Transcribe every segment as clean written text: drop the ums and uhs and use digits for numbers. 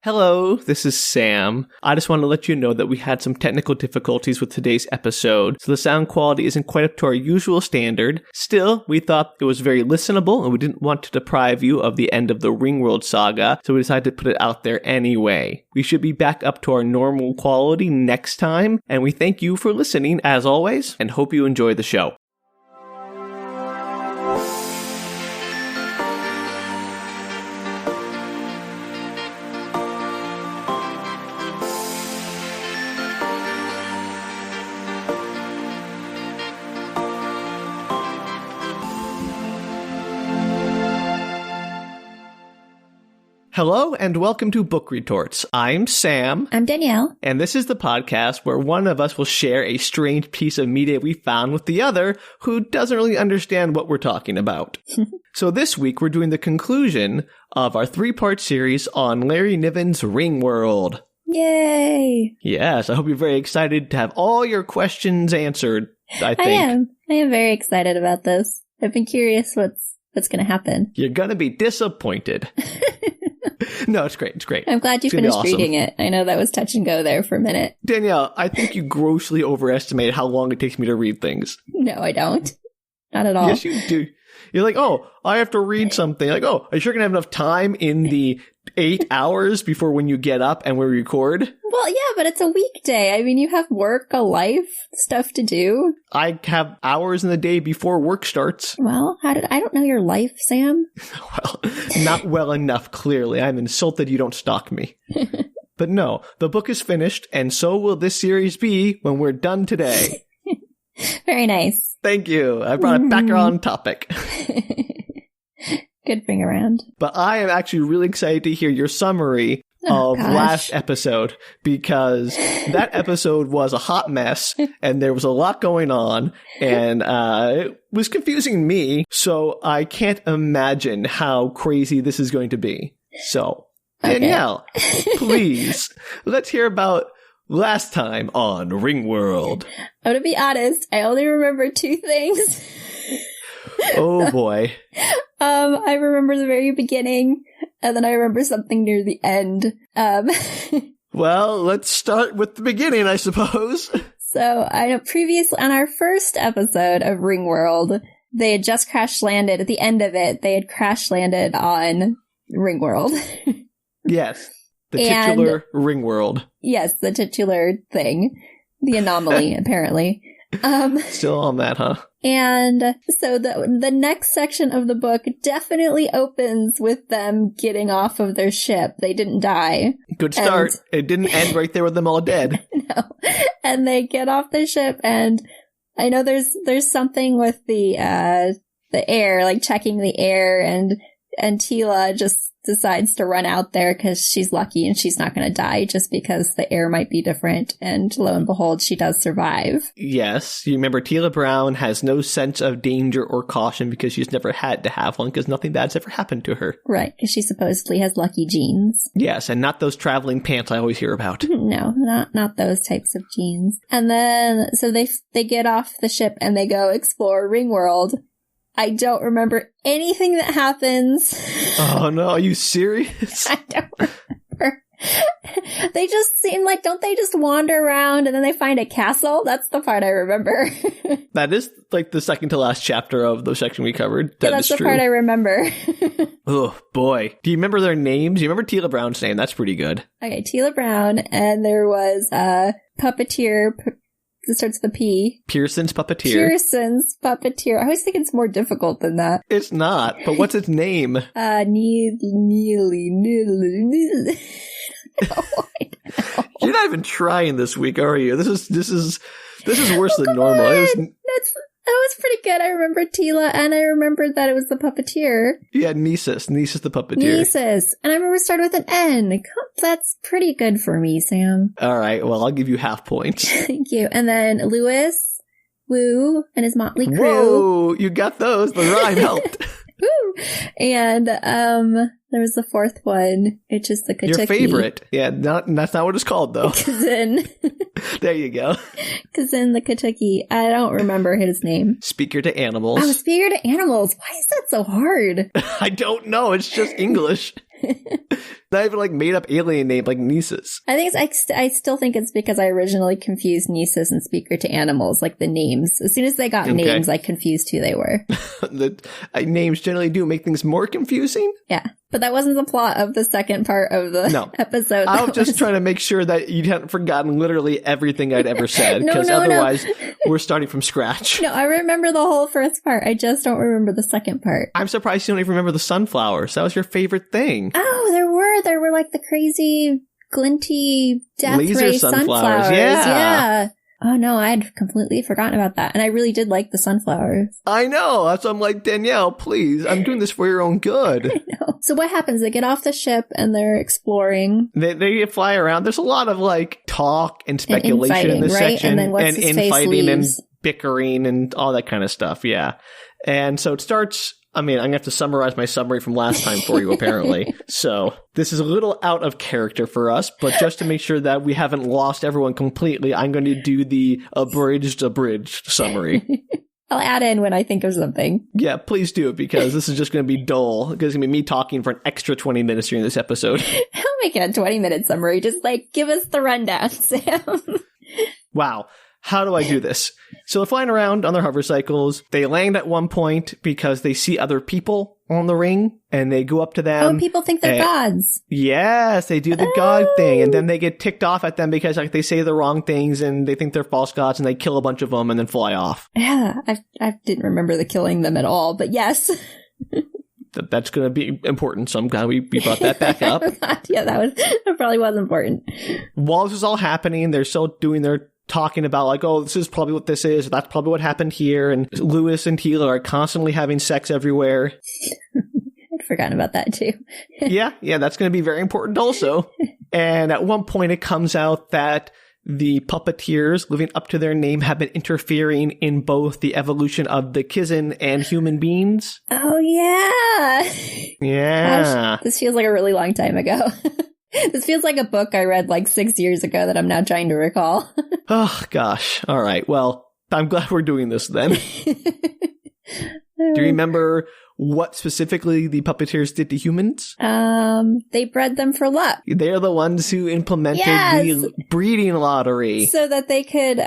Hello, this is Sam. I just want to let you know that we had some technical difficulties with today's episode, so the sound quality isn't quite up to our usual standard. Still, we thought it was very listenable, and we didn't want to deprive you of the end of the Ringworld saga, so we decided to put it out there anyway. We should be back up to our normal quality next time, and we thank you for listening, as always, and hope you enjoy the show. Hello and welcome to Book Retorts. I'm Sam. I'm Danielle. And this is the podcast where one of us will share a strange piece of media we found with the other who doesn't really understand what we're talking about. So this week we're doing the conclusion of our 3-part series on Larry Niven's Ringworld. Yay! Yes, I hope you're very excited to have all your questions answered, I think. I am very excited about this. I've been curious what's going to happen. You're going to be disappointed. No, it's great. It's great. I'm glad you finished reading it. I know that was touch and go there for a minute. Danielle, I think you grossly overestimate how long it takes me to read things. No, I don't. Not at all. Yes, you do. You're like, oh, I have to read something. Like, oh, are you sure going to have enough time in the 8 hours before when you get up and we record? Well, yeah, but it's a weekday. I mean, you have work, a life, stuff to do. I have hours in the day before work starts. Well, I don't know your life, Sam. Well, not well enough, clearly. I'm insulted you don't stalk me. But no, the book is finished, and so will this series be when we're done today. Very nice. Thank you. I brought it back on topic. Good bring around. But I am actually really excited to hear your summary of last episode, because that episode was a hot mess and there was a lot going on, and it was confusing me, so I can't imagine how crazy this is going to be. So, Danielle, please, let's hear about last time on Ringworld. Oh, to be honest, I only remember 2 things. Oh boy. I remember the very beginning, and then I remember something near the end. Well, let's start with the beginning, I suppose. So, I know previously, on our first episode of Ringworld, they had just crash landed. At the end of it, they had crash landed on Ringworld. Yes. The titular Ringworld. Yes, the titular thing. The anomaly, apparently. Still on that, huh? And so the next section of the book definitely opens with them getting off of their ship. They didn't die. Good start. It didn't end right there with them all dead. No. And they get off the ship, and I know there's something with the air, like checking the air, and Teela just decides to run out there because she's lucky and she's not going to die just because the air might be different. And lo and behold, she does survive. Yes. You remember Teela Brown has no sense of danger or caution because she's never had to have one because nothing bad's ever happened to her. Right. Because she supposedly has lucky genes. Yes. And not those traveling pants I always hear about. No, not those types of genes. And then, so they get off the ship and they go explore Ringworld. I don't remember anything that happens. Oh no, are you serious? I don't remember. They just seem like, don't they just wander around and then they find a castle? That's the part I remember. That is like the second to last chapter of the section we covered. That's the part I remember. Oh boy. Do you remember their names? Do you remember Teela Brown's name? That's pretty good. Okay, Teela Brown, and there was a puppeteer. It starts with a P. Pearson's Puppeteer. Pearson's Puppeteer. I always think it's more difficult than that. It's not, but what's its name? Neely. You're not even trying this week, are you? This is worse than normal. That was pretty good. I remember Teela, and I remembered that it was the puppeteer. Yeah, Nisus the puppeteer. Nisus. And I remember it started with an N. That's pretty good for me, Sam. All right, well, I'll give you half points. Thank you. And then Lewis, Woo, and his motley crew. Whoa, you got those. The rhyme helped. Woo! And there was the 4th one, which is the Kentucky. Your favorite. Yeah, that's not what it's called, though. Kazin. There you go. Kazin the Kentucky. I don't remember his name. Speaker to Animals. Oh, Speaker to Animals. Why is that so hard? I don't know. It's just English. Not even like made up alien name like Nisus. I think I still think it's because I originally confused Nisus and Speaker to Animals, like the names. As soon as they got names, I confused who they were. The names generally do make things more confusing. Yeah. But that wasn't the plot of the second part of the episode. I was just trying to make sure that you hadn't forgotten literally everything I'd ever said, because otherwise we're starting from scratch. No, I remember the whole first part. I just don't remember the second part. I'm surprised you don't even remember the sunflowers. That was your favorite thing. Oh, there were like the crazy glinty death laser ray sunflowers. Yeah. Oh no, I had completely forgotten about that. And I really did like the sunflowers. I know. That's why I'm like, Danielle, please. I'm doing this for your own good. I know. So what happens? They get off the ship and they're exploring. They fly around. There's a lot of like talk and speculation in this section. And then what's his face infighting leaves. And bickering and all that kind of stuff. Yeah. And so it starts... I mean, I'm going to have to summarize my summary from last time for you, apparently. So this is a little out of character for us, but just to make sure that we haven't lost everyone completely, I'm going to do the abridged summary. I'll add in when I think of something. Yeah, please do, because this is just going to be dull. It's going to be me talking for an extra 20 minutes during this episode. I'll make it a 20-minute summary. Just give us the rundown, Sam. Wow. How do I do this? So they're flying around on their hover cycles. They land at one point because they see other people on the ring, and they go up to them. Oh, people think they're gods. Yes, they do the god thing, and then they get ticked off at them because they say the wrong things, and they think they're false gods, and they kill a bunch of them and then fly off. Yeah, I didn't remember the killing them at all, but yes. That's going to be important, so I'm glad we brought that back up. Yeah, that probably was important. While this is all happening, they're still doing their talking about this is probably what this is, that's probably what happened here, and Lewis and Teela are constantly having sex everywhere. I'd forgotten about that too. yeah, that's going to be very important also. And at one point it comes out that the puppeteers living up to their name have been interfering in both the evolution of the Kizzen and human beings. Oh yeah. Yeah. Gosh, this feels like a really long time ago. This feels like a book I read 6 years ago that I'm now trying to recall. Oh, gosh. All right. Well, I'm glad we're doing this then. Do you remember what specifically the puppeteers did to humans? They bred them for luck. They're the ones who implemented the breeding lottery. So that they could,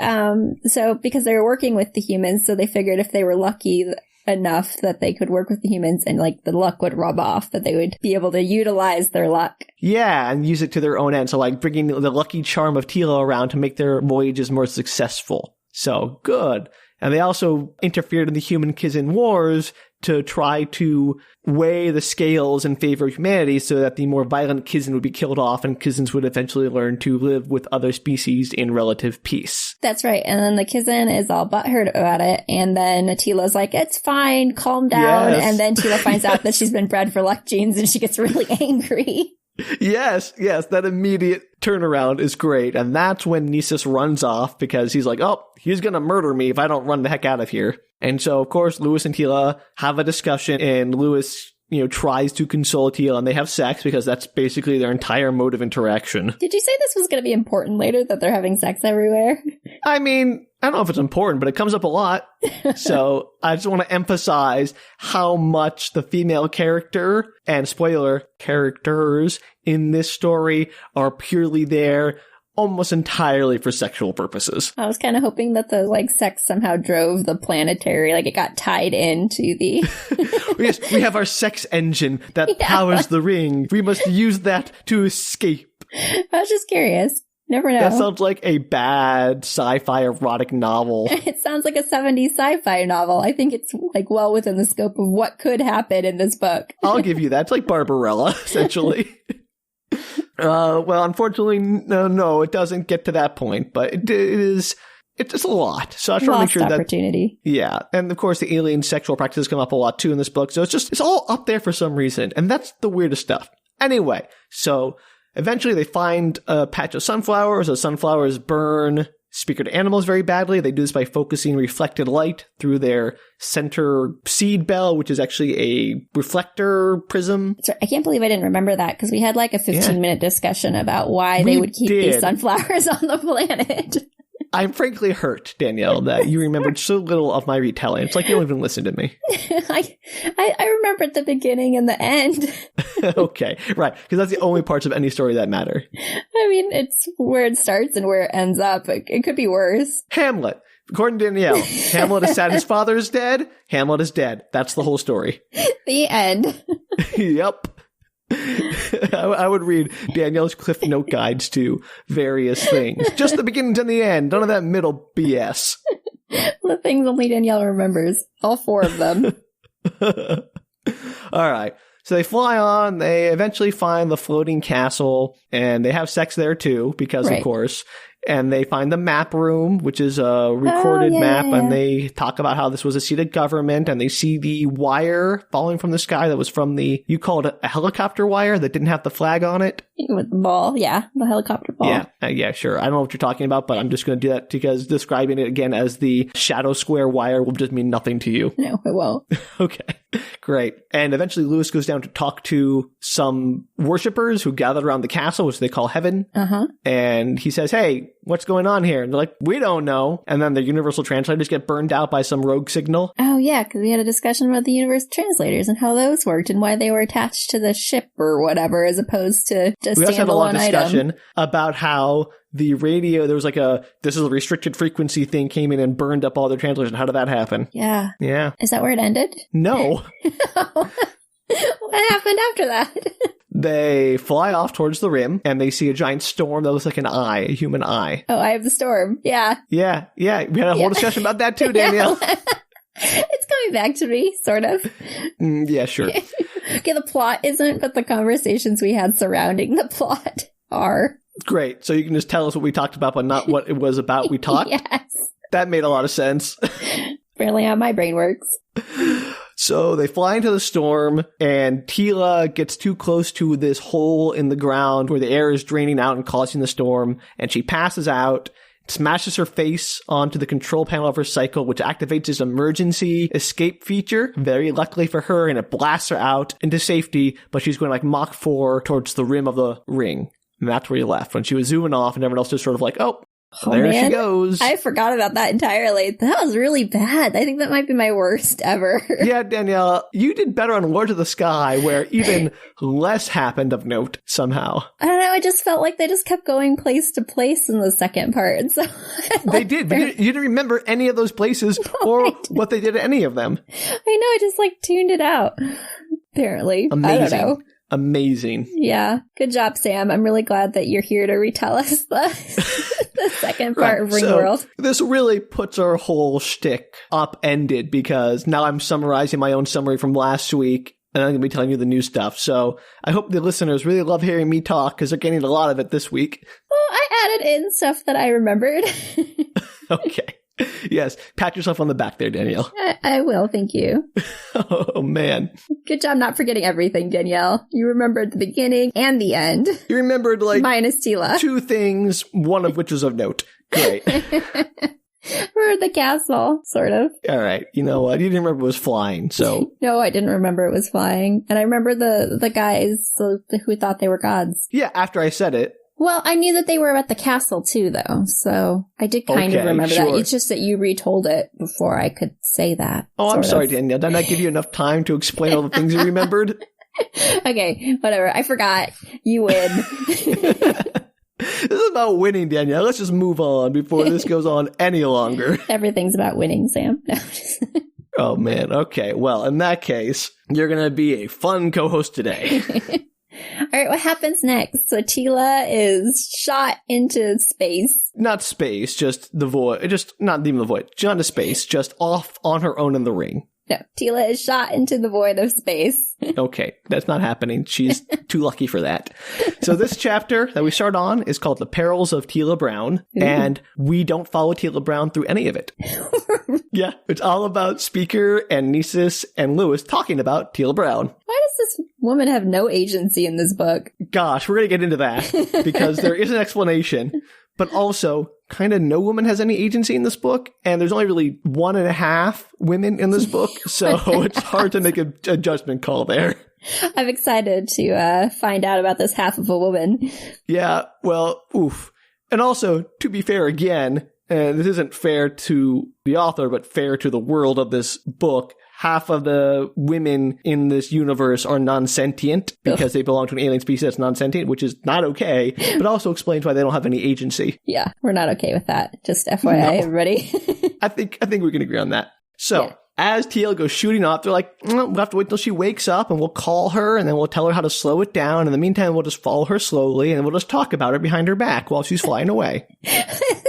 because they were working with the humans, so they figured if they were lucky enough that they could work with the humans and the luck would rub off, that they would be able to utilize their luck. Yeah, and use it to their own end. So bringing the lucky charm of Teela around to make their voyages more successful. So good. And they also interfered in the human Kizzen wars to try to weigh the scales in favor of humanity so that the more violent Kizzen would be killed off and Kizzens would eventually learn to live with other species in relative peace. That's right. And then the Kizzen is all butthurt about it. And then Teela's like, it's fine, calm down. Yes. And then Teela finds out that she's been bred for luck genes and she gets really angry. Yes, that immediate turnaround is great. And that's when Nisus runs off because he's like, oh, he's going to murder me if I don't run the heck out of here. And so, of course, Lewis and Teela have a discussion, and Lewis, tries to console Teela, and they have sex because that's basically their entire mode of interaction. Did you say this was going to be important later, that they're having sex everywhere? I mean, I don't know if it's important, but it comes up a lot. So I just want to emphasize how much the female character and spoiler characters in this story are purely there almost entirely for sexual purposes. I was kind of hoping that the sex somehow drove the planetary, it got tied into the... Yes, we have our sex engine that powers the ring. We must use that to escape. I was just curious. Never know. That sounds like a bad sci-fi erotic novel. It sounds like a 70s sci-fi novel. I think it's well within the scope of what could happen in this book. I'll give you that. It's like Barbarella, essentially. Well, unfortunately, no, it doesn't get to that point, but it's just a lot. So I try to make sure that opportunity. Yeah. And of course, the alien sexual practices come up a lot too in this book. So it's all up there for some reason. And that's the weirdest stuff. Anyway, so eventually they find a patch of sunflowers. The sunflowers burn Speaker to Animals very badly. They do this by focusing reflected light through their center seed bell, which is actually a reflector prism. Sorry, I can't believe I didn't remember that, because we had a 15-minute discussion about why they would keep these sunflowers on the planet. I'm frankly hurt, Danielle, that you remembered so little of my retelling. It's like you don't even listen to me. I remembered the beginning and the end. Okay, right. Because that's the only parts of any story that matter. I mean, it's where it starts and where it ends up. It could be worse. Hamlet. According to Danielle, Hamlet is sad his father is dead. Hamlet is dead. That's the whole story. The end. Yep. I would read Danielle's Cliff Note guides to various things. Just the beginning to the end. None of that middle BS. The things only Danielle remembers. All 4 of them. All right. So they fly on. They eventually find the floating castle, and they have sex there too, because of course. And they find the map room, which is a recorded map, and they talk about how this was a seat of government, and they see the wire falling from the sky that was from you called it a helicopter wire that didn't have the flag on it? With the ball, the helicopter ball. Yeah, sure. I don't know what you're talking about, but I'm just going to do that because describing it again as the shadow square wire will just mean nothing to you. No, it won't. Okay, great. And eventually Lewis goes down to talk to some worshippers who gathered around the castle, which they call heaven. And he says, hey, what's going on here? And they're like, we don't know. And then the universal translators get burned out by some rogue signal. Oh, yeah, because we had a discussion about the universal translators and how those worked and why they were attached to the ship or whatever, as opposed to just we also had a long discussion item. About how the radio, there was like this is a restricted frequency thing came in and burned up all their translators. And how did that happen? Yeah. Yeah. Is that where it ended? No. What happened after that? They fly off towards the rim, and they see a giant storm that looks like an eye, a human eye. Oh, Eye of the Storm. Yeah. Yeah. We had a whole discussion about that too, Danielle. It's coming back to me, sort of. Yeah, sure. Okay, the plot isn't, but the conversations we had surrounding the plot are. Great. So you can just tell us what we talked about, but not what it was about we talked? Yes. That made a lot of sense. Apparently how my brain works. So they fly into the storm, and Teela gets too close to this hole in the ground where the air is draining out and causing the storm, and she passes out, smashes her face onto the control panel of her cycle, which activates this emergency escape feature, very luckily for her, and it blasts her out into safety, but she's going like Mach 4 towards the rim of the ring. And that's where you left, when she was zooming off, and everyone else just sort of like, oh, there she goes. I forgot about that entirely. That was really bad. I think that might be my worst ever. Yeah, Danielle, you did better on Lords of the Sky, where even less happened of note somehow. I don't know. I just felt like they just kept going place to place in the second part. And so they did. But you didn't remember any of those places or what they did at any of them. I know. I just tuned it out. Apparently. Amazing. I don't know. Amazing. Yeah. Good job, Sam. I'm really glad that you're here to retell us the second part of Ringworld. So this really puts our whole shtick upended because now I'm summarizing my own summary from last week and I'm going to be telling you the new stuff. So I hope the listeners really love hearing me talk because they're getting a lot of it this week. Well, I added in stuff that I remembered. Okay. Yes. Pat yourself on the back there, Danielle. I will. Thank you. Oh, man. Good job not forgetting everything, Danielle. You remembered the beginning and the end. You remembered minus Teela. 2 things, one of which was of note. Great. Or the castle, sort of. All right. You know what? You didn't remember it was flying, so. No, I didn't remember it was flying. And I remember the guys who thought they were gods. Yeah, after I said it. Well, I knew that they were at the castle too, though, so I did kind of remember that. It's just that you retold it before I could say that. Oh, I'm sorry, Danielle. Did I not give you enough time to explain all the things you remembered? Okay, whatever. I forgot. You win. This is about winning, Danielle. Let's just move on before this goes on any longer. Everything's about winning, Sam. No. Oh, man. Okay. Well, in that case, you're going to be a fun co-host today. All right, what happens next? So Teela is shot into space. Not space, just the void. Just not even the void. Not into space, just off on her own in the ring. No, Teela is shot into the void of space. Okay, that's not happening. She's too lucky for that. So this chapter that we start on is called The Perils of Teela Brown, and we don't follow Teela Brown through any of it. Yeah, it's all about Speaker and Nisus and Lewis talking about Teela Brown. Why does this woman have no agency in this book? Gosh, we're going to get into that because there is an explanation. But also, kind of no woman has any agency in this book, and there's only really 1.5 women in this book, so it's hard to make a judgment call there. I'm excited to find out about this half of a woman. Yeah, well, oof. And also, to be fair again, and this isn't fair to the author, but fair to the world of this book, half of the women in this universe are non-sentient because they belong to an alien species that's non-sentient, which is not okay, but also explains why they don't have any agency. Yeah, we're not okay with that. Just FYI, everybody. I think we can agree on that. So, as Teela goes shooting off, they're like, we'll have to wait till she wakes up and we'll call her and then we'll tell her how to slow it down. In the meantime, we'll just follow her slowly and we'll just talk about her behind her back while she's flying away.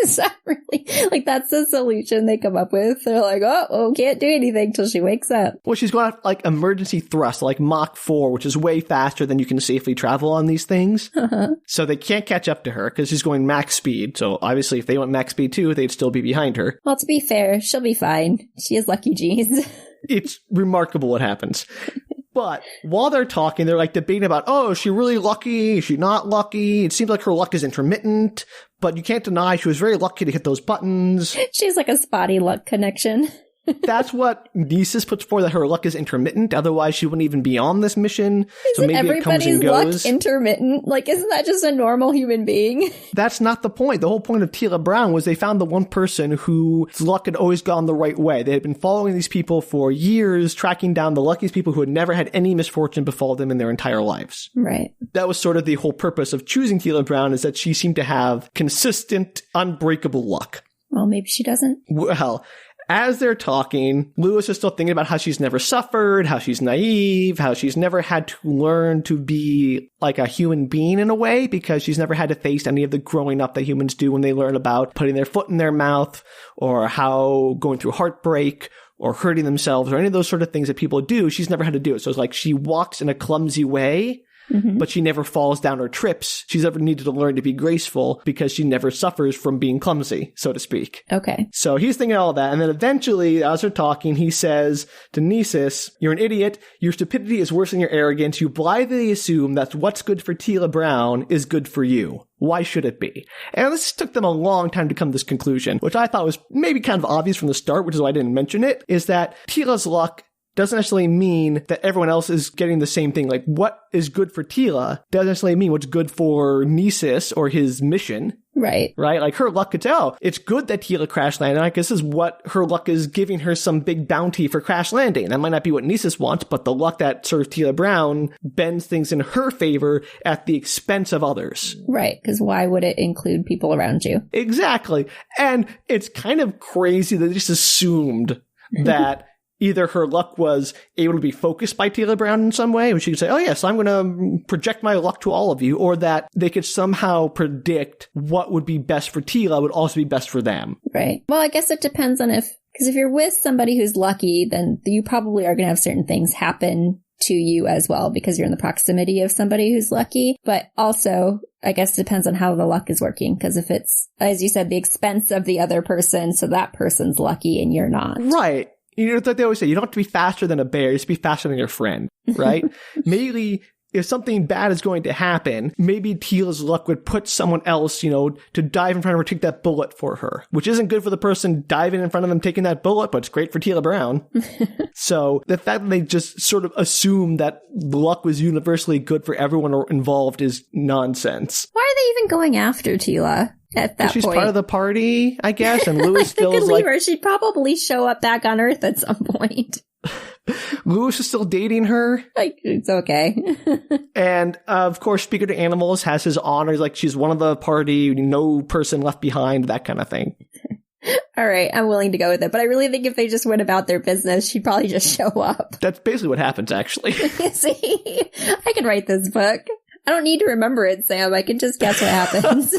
Is that really, like, that's the solution they come up with? They're like, well, can't do anything till she wakes up. Well, she's going to have, like, emergency thrust, like Mach 4, which is way faster than you can safely travel on these things. So they can't catch up to her because she's going max speed. So obviously, if they went max speed too, they'd still be behind her. Well, to be fair, she'll be fine. She has lucky genes. It's remarkable what happens. But while they're talking, they're like debating about, is she really lucky? Is she not lucky? It seems like her luck is intermittent, but you can't deny she was very lucky to hit those buttons. She's like a spotty luck connection. That's what Nisus puts forward, that her luck is intermittent. Otherwise, she wouldn't even be on this mission. Isn't everybody's luck intermittent? Like, isn't that just a normal human being? That's not the point. The whole point of Teela Brown was they found the one person whose luck had always gone the right way. They had been following these people for years, tracking down the luckiest people who had never had any misfortune befall them in their entire lives. Right. That was sort of the whole purpose of choosing Teela Brown, is that she seemed to have consistent, unbreakable luck. Well, maybe she doesn't. Well, as they're talking, Lewis is still thinking about how she's never suffered, how she's naive, how she's never had to learn to be like a human being in a way, because she's never had to face any of the growing up that humans do when they learn about putting their foot in their mouth, or how going through heartbreak or hurting themselves or any of those sort of things that people do. She's never had to do it. So it's like she walks in a clumsy way, but she never falls down or trips. She's never needed to learn to be graceful because she never suffers from being clumsy, so to speak. Okay. So he's thinking all that. And then eventually, as they're talking, he says to Nisus, "You're an idiot. Your stupidity is worse than your arrogance. You blithely assume that what's good for Teela Brown is good for you. Why should it be?" And this took them a long time to come to this conclusion, which I thought was maybe kind of obvious from the start, which is why I didn't mention it, is that Teela's luck doesn't necessarily mean that everyone else is getting the same thing. Like, what is good for Teela doesn't necessarily mean what's good for Nisus or his mission. Right. Right? Like, her luck could say, it's good that Teela crash landed. Like, this is what her luck is, giving her some big bounty for crash landing. That might not be what Nisus wants, but the luck that serves Teela Brown bends things in her favor at the expense of others. Right. Because why would it include people around you? Exactly. And it's kind of crazy that they just assumed that either her luck was able to be focused by Teela Brown in some way, which she could say, yes, I'm going to project my luck to all of you, or that they could somehow predict what would be best for Teela would also be best for them. Right. Well, I guess it depends on because if you're with somebody who's lucky, then you probably are going to have certain things happen to you as well because you're in the proximity of somebody who's lucky. But also, I guess it depends on how the luck is working, because if it's, as you said, the expense of the other person, so that person's lucky and you're not. Right. You know, like they always say, you don't have to be faster than a bear, you just be faster than your friend, right? Maybe if something bad is going to happen, maybe Teela's luck would put someone else, to dive in front of her, take that bullet for her, which isn't good for the person diving in front of them, taking that bullet, but it's great for Teela Brown. So the fact that they just sort of assume that luck was universally good for everyone involved is nonsense. Why are they even going after Teela at that she's point? She's part of the party, I guess, and Lewis still is like... her. She'd probably show up back on Earth at some point. Lewis is still dating her. Like, it's okay. And, of course, Speaker to Animals has his honors, like she's one of the party, no person left behind, that kind of thing. All right, I'm willing to go with it. But I really think if they just went about their business, she'd probably just show up. That's basically what happens, actually. See, I can write this book. I don't need to remember it, Sam. I can just guess what happens.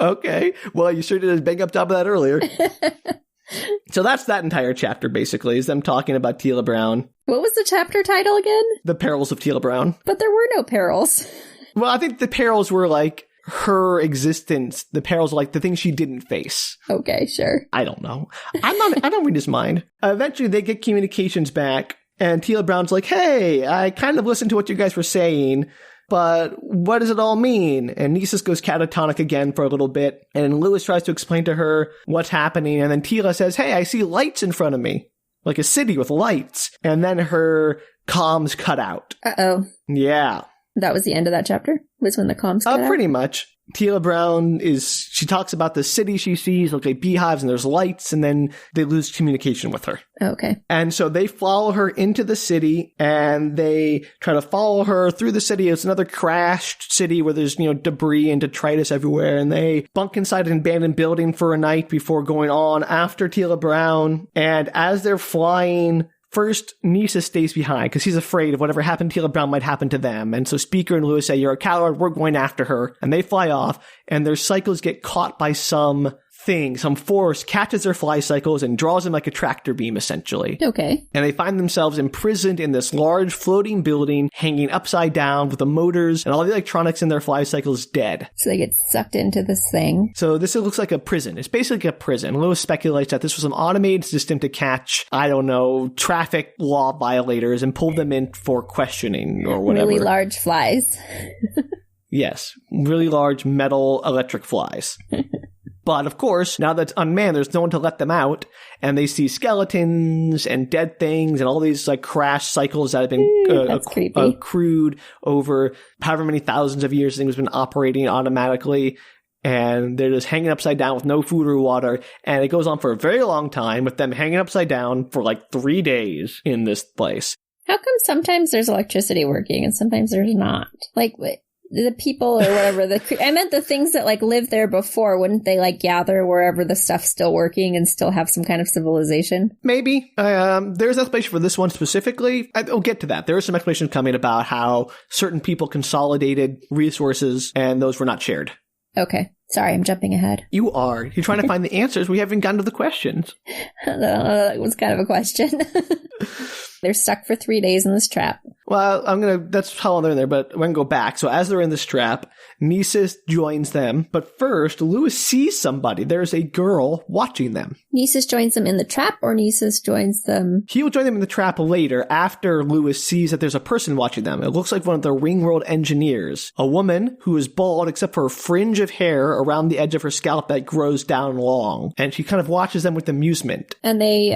Okay. Well, you sure did a bang up job of that earlier. So that's that entire chapter, basically, is them talking about Teela Brown. What was the chapter title again? The Perils of Teela Brown. But there were no perils. Well, I think the perils were like her existence. The perils are like the things she didn't face. Okay, sure. I don't know. I don't read his mind. Eventually, they get communications back, and Teela Brown's like, "Hey, I kind of listened to what you guys were saying, but what does it all mean?" And Nisus goes catatonic again for a little bit, and Lewis tries to explain to her what's happening, and then Teela says, "Hey, I see lights in front of me, like a city with lights." And then her comms cut out. Uh-oh. Yeah. That was the end of that chapter? Was when the comms cut out? Pretty much. Teela Brown she talks about the city she sees, like beehives and there's lights, and then they lose communication with her. Okay. And so they follow her into the city and they try to follow her through the city. It's another crashed city where there's, debris and detritus everywhere. And they bunk inside an abandoned building for a night before going on after Teela Brown. And as they're flying, first, Nisus stays behind because he's afraid of whatever happened to Teela Brown might happen to them. And so Speaker and Lewis say, you're a coward, we're going after her. And they fly off, and their cycles get caught by some force catches their fly cycles and draws them like a tractor beam, essentially. Okay. And they find themselves imprisoned in this large floating building, hanging upside down with the motors and all the electronics in their fly cycles dead. So they get sucked into this thing. So this looks like a prison. It's basically a prison. Lewis speculates that this was some automated system to catch, traffic law violators and pull them in for questioning or whatever. Really large flies. Yes. Really large metal electric flies. But, of course, now that it's unmanned, there's no one to let them out, and they see skeletons and dead things and all these, crash cycles that have been accrued over however many thousands of years things have been operating automatically, and they're just hanging upside down with no food or water, and it goes on for a very long time with them hanging upside down for, 3 days in this place. How come sometimes there's electricity working and sometimes there's not? The people or whatever, I meant the things that live there before, wouldn't they gather wherever the stuff's still working and still have some kind of civilization? Maybe. There's an explanation for this one specifically. I'll get to that. There is some explanation coming about how certain people consolidated resources and those were not shared. Okay. Sorry, I'm jumping ahead. You are. You're trying to find the answers. We haven't gotten to the questions. That was kind of a question. They're stuck for 3 days in this trap. Well, that's how long they're in there, but we're going to go back. So as they're in this trap, Nisus joins them. But first, Lewis sees somebody. There's a girl watching them. Nisus joins them in the trap, or Nisus joins them? He will join them in the trap later after Lewis sees that there's a person watching them. It looks like one of the Ringworld engineers. A woman who is bald except for a fringe of hair around the edge of her scalp that grows down long. And she kind of watches them with amusement. And they,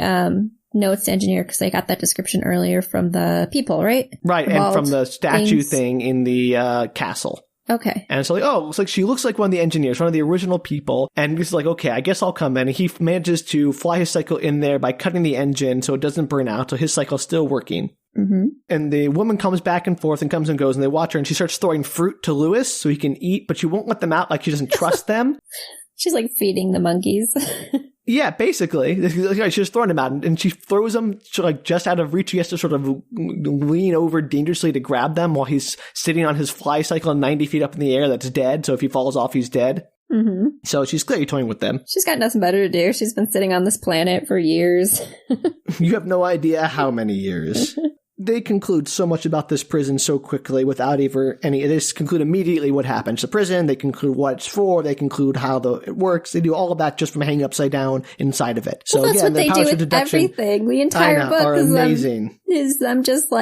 know it's the engineer because I got that description earlier from the people, right? Right, and from the statue thing in the castle. Okay. And so she looks like one of the engineers, one of the original people. And he's like, okay, I guess I'll come in. And he manages to fly his cycle in there by cutting the engine so it doesn't burn out. So his cycle's still working. Mm-hmm. And the woman comes back and forth and comes and goes, and they watch her, and she starts throwing fruit to Lewis so he can eat, but she won't let them out. She doesn't trust them. She's feeding the monkeys. Yeah, basically. She's just throwing him out, and she throws him just out of reach. He has to sort of lean over dangerously to grab them while he's sitting on his fly cycle 90 feet up in the air that's dead. So if he falls off, he's dead. Mm-hmm. So she's clearly toying with them. She's got nothing better to do. She's been sitting on this planet for years. You have no idea how many years. They conclude so much about this prison so quickly without ever they just conclude immediately what happens to prison. They conclude what it's for. They conclude how it works. They do all of that just from hanging upside down inside of it. So that's again, what they do with everything. The entire book is them just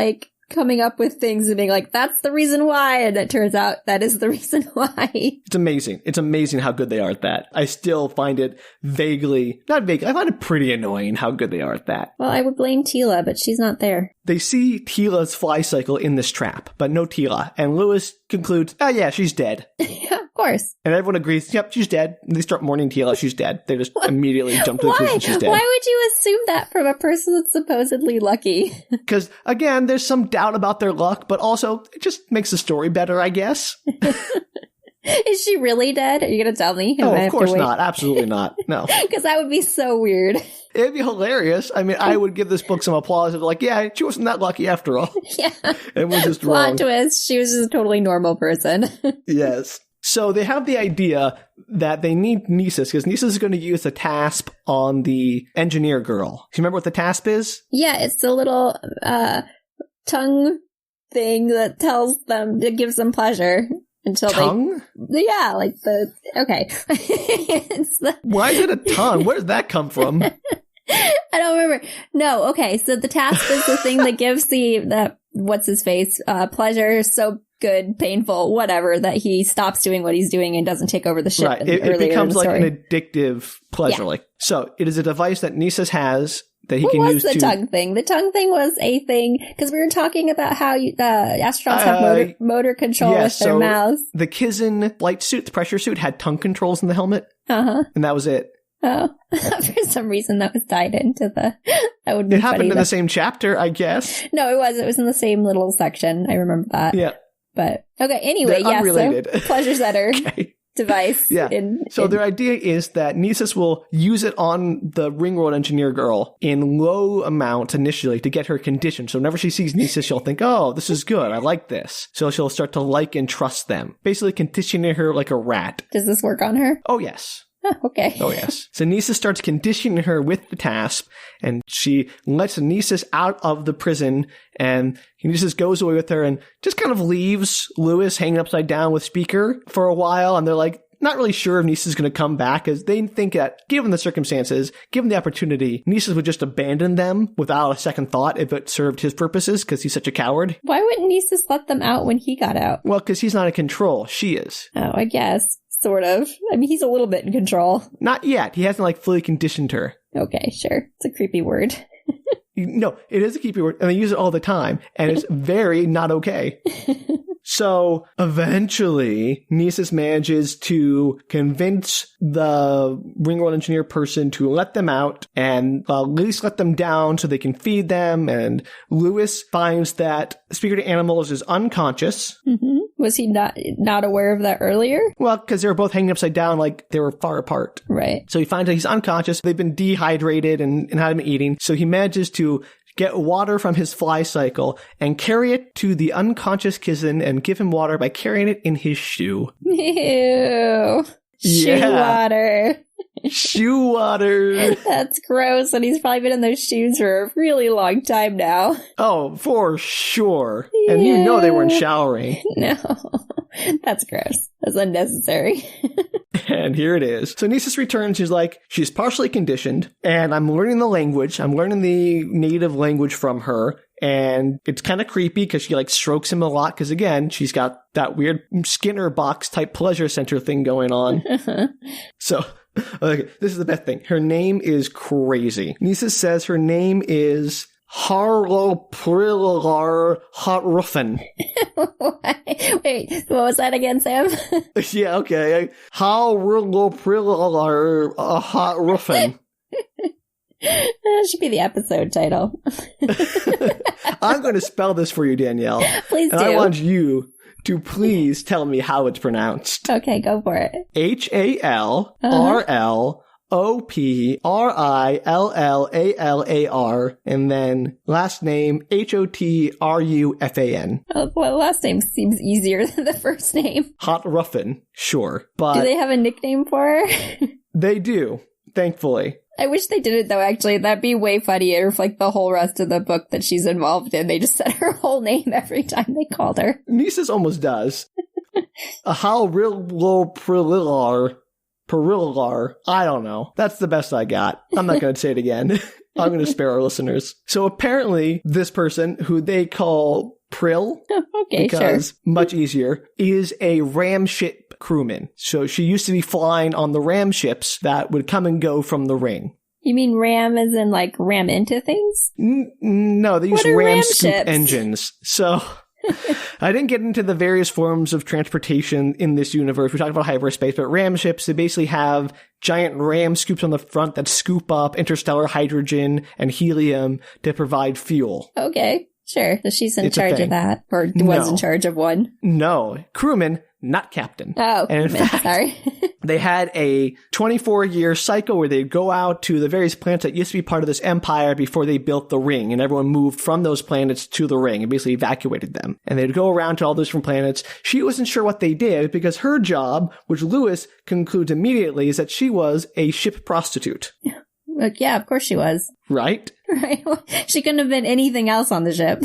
coming up with things and being that's the reason why. And it turns out that is the reason why. It's amazing. It's amazing how good they are at that. I still find it I find it pretty annoying how good they are at that. Well, I would blame Teela, but she's not there. They see Teela's fly cycle in this trap, but no Teela. And Lewis concludes, oh yeah, she's dead. Yeah, of course. And everyone agrees, yep, she's dead. And they start mourning Teela, she's dead. They just immediately jump to the conclusion she's dead. Why would you assume that from a person that's supposedly lucky? Because, again, there's some doubt about their luck, but also it just makes the story better, I guess. Is she really dead? Are you going to tell me? Oh, of course not. Absolutely not. No. Because that would be so weird. It'd be hilarious. I mean, I would give this book some applause. Yeah, she wasn't that lucky after all. Yeah. It was just wrong. Plot twist. She was just a totally normal person. Yes. So they have the idea that they need Nisus because Nisus is going to use the TASP on the engineer girl. Do you remember what the TASP is? Yeah, it's the little tongue thing that gives them pleasure. Until tongue? Okay. Why is it a tongue? Where did that come from? I don't remember. No, okay. So the TASP is the thing that gives the what's his face, pleasure, so good, painful, whatever, that he stops doing what he's doing and doesn't take over the ship. Right. It becomes like an addictive pleasure. Yeah. So it is a device that Nisus has that he can use to... What was the tongue thing? The tongue thing was a thing, because we were talking about how astronauts have motor control with their mouths. The Kizin flight suit, the pressure suit, had tongue controls in the helmet. Uh-huh. And that was it. Oh, for some reason that was tied into the... That would be It happened in the same chapter, I guess. No, it was. It was in the same little section. I remember that. Yeah. But, okay, anyway, They're unrelated. So pleasure setter. Okay. Device. Yeah. So their idea is that Nisus will use it on the Ringworld engineer girl in low amounts initially to get her conditioned. So whenever she sees Nisus, she'll think, oh, this is good. I like this. So she'll start to like and trust them. Basically conditioning her like a rat. Does this work on her? Oh, yes. Oh, okay. Oh, yes. So Nisus starts conditioning her with the task, and she lets Nisus out of the prison, and Nisus goes away with her and just kind of leaves Lewis hanging upside down with Speaker for a while, and they're like, not really sure if Nisus is going to come back, because they think that, given the circumstances, given the opportunity, Nisus would just abandon them without a second thought if it served his purposes, because he's such a coward. Why wouldn't Nisus let them out when he got out? Well, because he's not in control. She is. Oh, I guess. Sort of. I mean, he's a little bit in control. Not yet. He hasn't, fully conditioned her. Okay, sure. It's a creepy word. No, it is a creepy word, and they use it all the time, and it's very not okay. So eventually, Nisus manages to convince the Ringworld engineer person to let them out and at least let them down so they can feed them. And Lewis finds that Speaker to Animals is unconscious. Mm-hmm. Was he not aware of that earlier? Well, because they were both hanging upside down like they were far apart. Right. So he finds that he's unconscious. They've been dehydrated and haven't been eating. So he manages to get water from his fly cycle and carry it to the unconscious Kizin and give him water by carrying it in his shoe. Ew. Shoe water. Shoe water. That's gross. And he's probably been in those shoes for a really long time now. Oh, for sure. Yeah. And you know they weren't showering. No. That's gross. That's unnecessary. And here it is. So Nisus returns. She's partially conditioned, and I'm learning the language. I'm learning the native language from her. And it's kind of creepy because she strokes him a lot because, again, she's got that weird Skinner box type pleasure center thing going on. So, okay, this is the best thing. Her name is crazy. Nisus says her name is Halrloprillalar Hotrufan. Wait, what was that again, Sam? Yeah, okay. Halrloprillalar Hotrufan. That should be the episode title. I'm going to spell this for you, Danielle. Please do. And I want you to please tell me how it's pronounced. Okay, go for it. Halrloprillalar, and then last name Hotrufan. Oh, well, last name seems easier than the first name. Hotrufan, sure. But do they have a nickname for her? They do, thankfully. I wish they did it, though, actually. That'd be way funnier if, the whole rest of the book that she's involved in, they just said her whole name every time they called her. Nisus almost does. A Halrloprillalar. I don't know. That's the best I got. I'm not going to say it again. I'm going to spare our listeners. So apparently, this person, who they call Prill, okay, because much easier, is a ram ship crewman. So she used to be flying on the ram ships that would come and go from the ring. You mean ram as in ram into things? No, they use ram scoop ships? Engines. So I didn't get into the various forms of transportation in this universe. We talked about hyperspace, but ram ships, they basically have giant ram scoops on the front that scoop up interstellar hydrogen and helium to provide fuel. Okay, sure. So she's in charge of that, or was in charge of one? No, crewman, not captain. Oh, and in fact, sorry. They had a 24-year cycle where they'd go out to the various planets that used to be part of this empire before they built the ring, and everyone moved from those planets to the ring and basically evacuated them. And they'd go around to all those different planets. She wasn't sure what they did because her job, which Lewis concludes immediately, is that she was a ship prostitute. Yeah, of course she was. Right? Right. She couldn't have been anything else on the ship.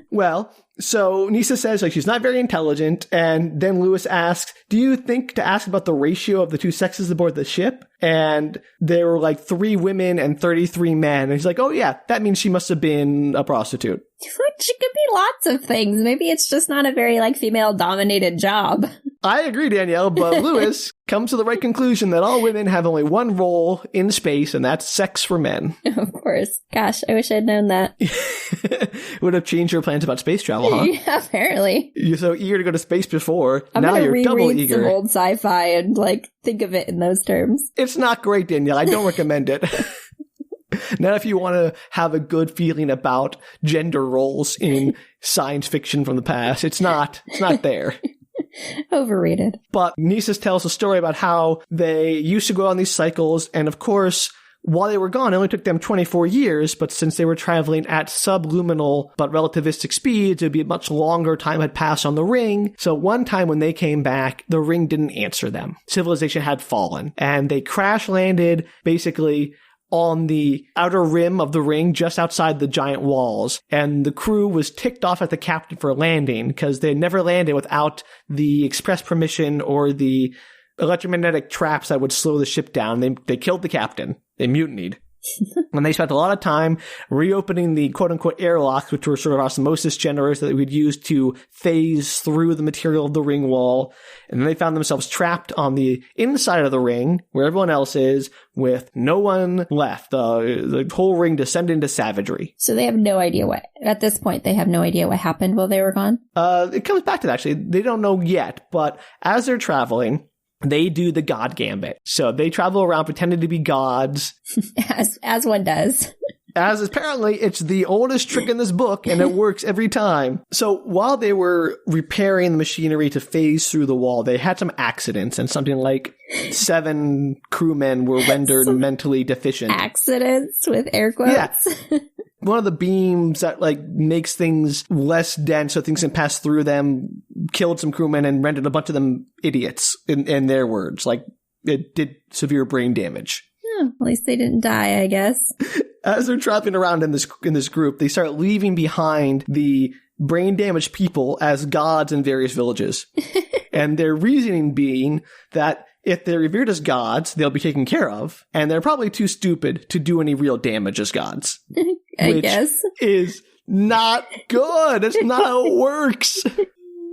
Well, so Nisus says she's not very intelligent, and then Lewis asks, do you think to ask about the ratio of the two sexes aboard the ship? And there were 3 women and 33 men. And he's like, oh yeah, that means she must have been a prostitute. She could be lots of things. Maybe it's just not a very female-dominated job. I agree, Danielle, but Lewis comes to the right conclusion that all women have only one role in space, and that's sex for men. Of course. Gosh, I wish I'd known that. Would have changed your plans about space travel, huh? Yeah, apparently. You're so eager to go to space before. I'm now you're double reread eager. Some old sci-fi and think of it in those terms. It's not great, Danielle. I don't recommend it. Not if you want to have a good feeling about gender roles in science fiction from the past. It's not there. Overrated. But Nisus tells a story about how they used to go on these cycles, and of course, while they were gone, it only took them 24 years, but since they were traveling at subluminal but relativistic speeds, it would be a much longer time had passed on the ring. So one time when they came back, the ring didn't answer them. Civilization had fallen, and they crash landed basically on the outer rim of the ring just outside the giant walls. And the crew was ticked off at the captain for landing because they never landed without the express permission or the electromagnetic traps that would slow the ship down. They killed the captain. They mutinied. And they spent a lot of time reopening the quote-unquote airlocks, which were sort of osmosis generators that we'd use to phase through the material of the ring wall. And then they found themselves trapped on the inside of the ring, where everyone else is, with no one left. The whole ring descended into savagery. So they have no idea at this point, they have no idea what happened while they were gone? It comes back to that, actually. They don't know yet, but as they're traveling, they do the god gambit. So they travel around pretending to be gods. As one does. As apparently it's the oldest trick in this book, and it works every time. So while they were repairing the machinery to phase through the wall, they had some accidents, and something like 7 crewmen were rendered mentally deficient. Accidents with air quotes? Yeah. One of the beams that makes things less dense so things can pass through them killed some crewmen and rendered a bunch of them idiots, in their words. It did severe brain damage. Oh, at least they didn't die, I guess. As they're traveling around in this group, they start leaving behind the brain-damaged people as gods in various villages. And their reasoning being that if they're revered as gods, they'll be taken care of, and they're probably too stupid to do any real damage as gods. I guess. Is not good. It's not how it works.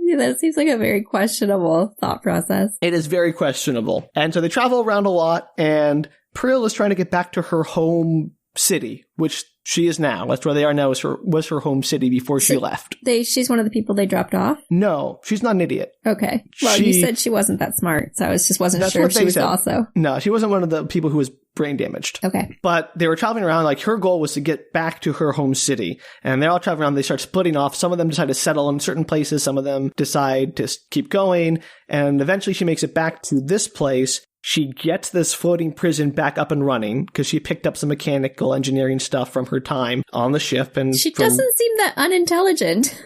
Yeah, that seems like a very questionable thought process. It is very questionable. And so they travel around a lot, and Prill is trying to get back to her home city, which she is now. That's where they are now, was her home city before she left. She's one of the people they dropped off? No, she's not an idiot. Okay. Well, you said she wasn't that smart, so I wasn't sure if she was also. No, she wasn't one of the people who was brain damaged. Okay. But they were traveling around, her goal was to get back to her home city. And they're all traveling around, they start splitting off. Some of them decide to settle in certain places, some of them decide to keep going. And eventually she makes it back to this place. She gets this floating prison back up and running because she picked up some mechanical engineering stuff from her time on the ship. And she doesn't seem that unintelligent.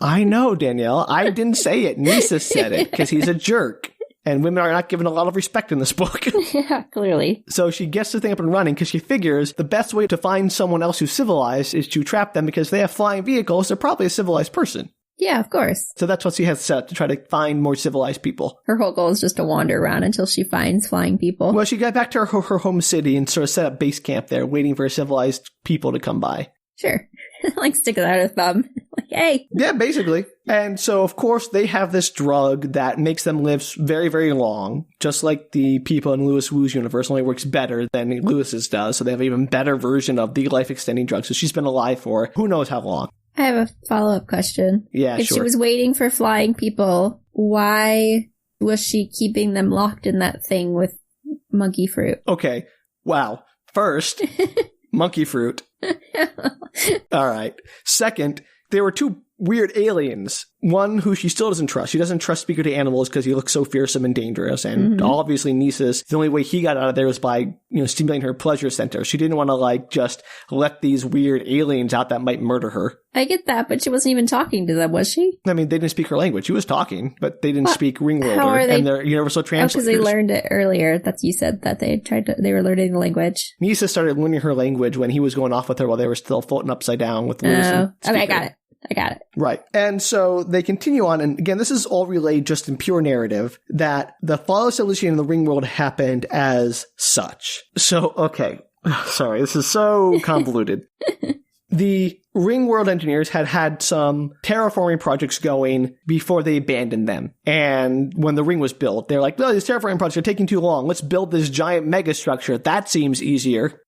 I know, Danielle. I didn't say it. Nisus said it because he's a jerk. And women are not given a lot of respect in this book. Yeah, clearly. So she gets the thing up and running because she figures the best way to find someone else who's civilized is to trap them because they have flying vehicles. They're probably a civilized person. Yeah, of course. So that's what she has set, to try to find more civilized people. Her whole goal is just to wander around until she finds flying people. Well, she got back to her home city and sort of set up base camp there, waiting for civilized people to come by. Sure. Sticking out her thumb. Hey. Yeah, basically. And so, of course, they have this drug that makes them live very, very long, just like the people in Lewis Wu's universe, only works better than Lewis's does. So they have an even better version of the life-extending drug. So she's been alive for who knows how long. I have a follow-up question. Yeah, if sure. She was waiting for flying people, why was she keeping them locked in that thing with monkey fruit? Okay. Wow. First, monkey fruit. All right. Second, there were 2 weird aliens. One who she still doesn't trust. She doesn't trust speaker to animals because he looks so fearsome and dangerous. And obviously Nisus, the only way he got out of there was by, stimulating her pleasure center. She didn't want to just let these weird aliens out that might murder her. I get that, but she wasn't even talking to them, was she? I mean, they didn't speak her language. She was talking, but they didn't speak Ringworld and their universal translators. Because they learned it earlier. You said that they were learning the language. Nisus started learning her language when he was going off with her while they were still floating upside down with Lewis. Okay, I got it. Right. And so they continue on. And again, this is all relayed just in pure narrative that the fall of civilization in the Ringworld happened as such. So, okay. Sorry, this is so convoluted. The Ringworld engineers had some terraforming projects going before they abandoned them. And when the ring was built, they're like, "Oh, these terraforming projects are taking too long. Let's build this giant megastructure. That seems easier."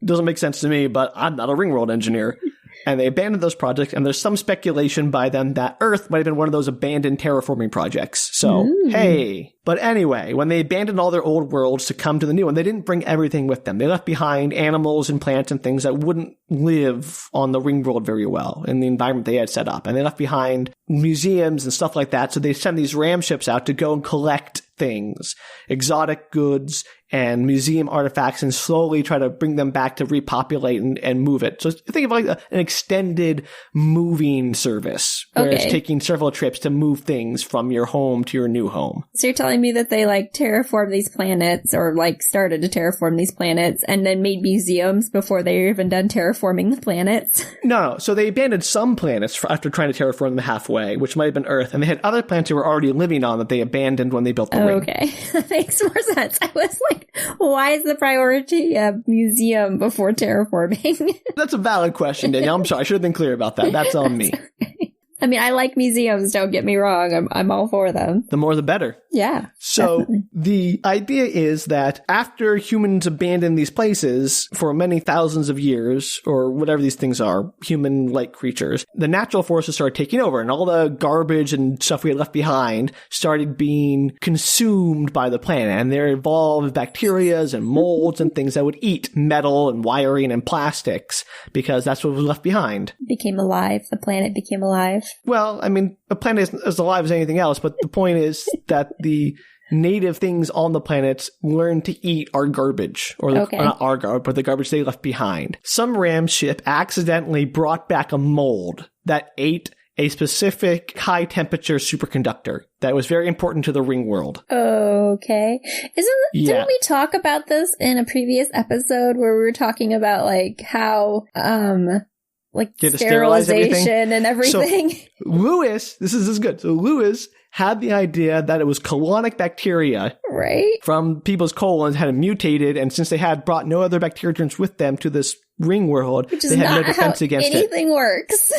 Doesn't make sense to me, but I'm not a Ringworld engineer. And they abandoned those projects, and there's some speculation by them that Earth might have been one of those abandoned terraforming projects. So, hey. But anyway, when they abandoned all their old worlds to come to the new one, they didn't bring everything with them. They left behind animals and plants and things that wouldn't live on the Ringworld very well in the environment they had set up. And they left behind museums and stuff like that. So they send these ram ships out to go and collect things, exotic goods and museum artifacts, and slowly try to bring them back to repopulate and move it. So think of like an extended moving service where it's taking several trips to move things from your home to your new home. So you're telling me that they like terraformed these planets, or like started to terraform these planets and then made museums before they were even done terraforming the planets? No. So they abandoned some planets after trying to terraform them halfway, which might have been Earth. And they had other planets they were already living on that they abandoned when they built the ring. Okay. That makes more sense. I was like, why is the priority a museum before terraforming? That's a valid question, Danielle. I'm sorry. I should have been clear about that. That's on me. Okay. I mean, I like museums, don't get me wrong. I'm all for them. The more the better. Yeah. So definitely. The idea is that after humans abandon these places for many thousands of years, or whatever these things are, human-like creatures, the natural forces started taking over, and all the garbage and stuff we had left behind started being consumed by the planet. And there evolved bacterias and molds and things that would eat metal and wiring and plastics, because that's what was left behind. Became alive. The planet became alive. Well, I mean, a planet is as alive as anything else, but the point is that the native things on the planets learn to eat our garbage, or not our garbage, but the garbage they left behind. Some ram ship accidentally brought back a mold that ate a specific high-temperature superconductor that was very important to the Ringworld. Okay. Didn't we talk about this in a previous episode where we were talking about, like, how, sterilization and everything? So Lewis, this is good. So Lewis had the idea that it was colonic bacteria from people's colons had mutated, and since they had brought no other bacterigens with them to this Ringworld, they had no defense against it. Anything works.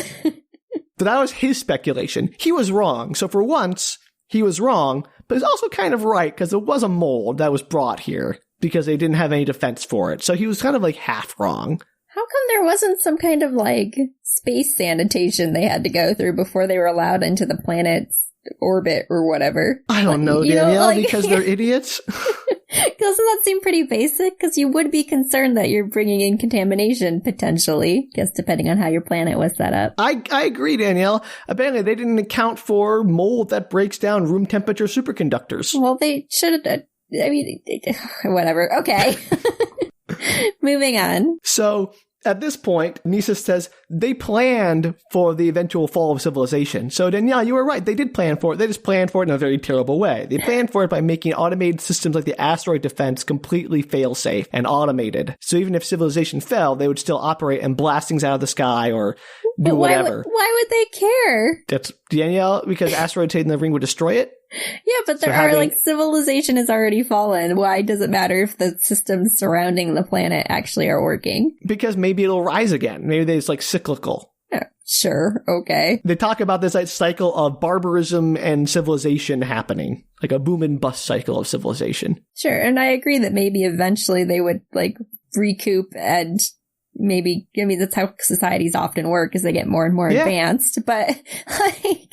But that was his speculation. He was wrong. So for once, he was wrong, but he's also kind of right, because it was a mold that was brought here because they didn't have any defense for it. So he was kind of like half wrong. How come there wasn't some kind of like space sanitation they had to go through before they were allowed into the planet's orbit or whatever? I don't know, Danielle, because they're idiots. Doesn't that seem pretty basic? Because you would be concerned that you're bringing in contamination, potentially, I guess, depending on how your planet was set up. I agree, Danielle. Apparently, they didn't account for mold that breaks down room temperature superconductors. Well, they should have. I mean, whatever. Okay. Moving on. So, at this point, Nisa says they planned for the eventual fall of civilization. So, Danielle, you were right. They did plan for it. They just planned for it in a very terrible way. They planned for it by making automated systems like the asteroid defense completely fail-safe and automated. So even if civilization fell, they would still operate and blast things out of the sky or do whatever. Why would they care? That's Danielle, because asteroids hitting the ring would destroy it? Yeah, but civilization has already fallen. Why does it matter if the systems surrounding the planet actually are working? Because maybe it'll rise again. Maybe it's like cyclical. Sure, okay. They talk about this cycle of barbarism and civilization happening, like a boom and bust cycle of civilization. Sure, and I agree that maybe eventually they would like recoup and maybe, I mean, that's how societies often work as they get more and more advanced, but like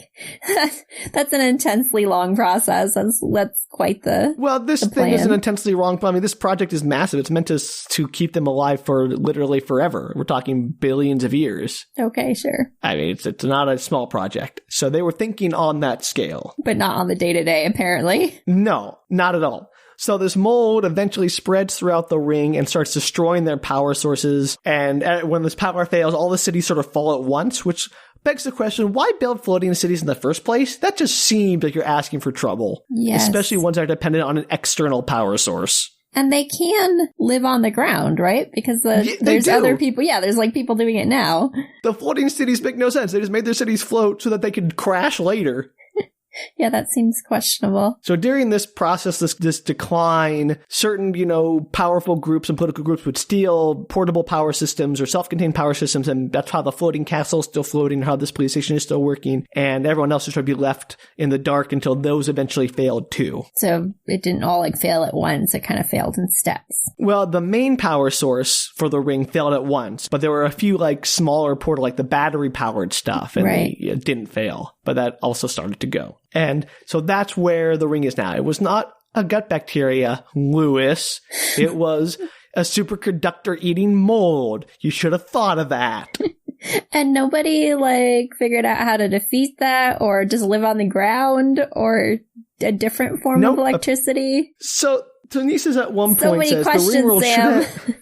that's an intensely long process. That's quite the Well, this thing isn't intensely long. I mean, this project is massive. It's meant to keep them alive for literally forever. We're talking billions of years. Okay, sure. I mean, it's not a small project. So they were thinking on that scale. But not on the day-to-day, apparently. No, not at all. So this mold eventually spreads throughout the ring and starts destroying their power sources. And when this power fails, all the cities sort of fall at once, which begs the question, why build floating cities in the first place? That just seems like you're asking for trouble. Yes. Especially ones that are dependent on an external power source. And they can live on the ground, right? Because there's other people. Yeah, there's like people doing it now. The floating cities make no sense. They just made their cities float so that they could crash later. Yeah, that seems questionable. So during this process, this decline, certain, powerful groups and political groups would steal portable power systems or self-contained power systems, and that's how the floating castle is still floating, how this police station is still working, and everyone else is trying to be left in the dark until those eventually failed too. So it didn't all fail at once, it kind of failed in steps. Well, the main power source for the ring failed at once, but there were a few smaller portal, the battery-powered stuff, and they didn't fail, but that also started to go. And so that's where the ring is now. It was not a gut bacteria, Lewis. It was a superconductor eating mold. You should have thought of that. And nobody figured out how to defeat that or just live on the ground or a different form of electricity. So Nisa at one so point says questions, the Ringworld Sam.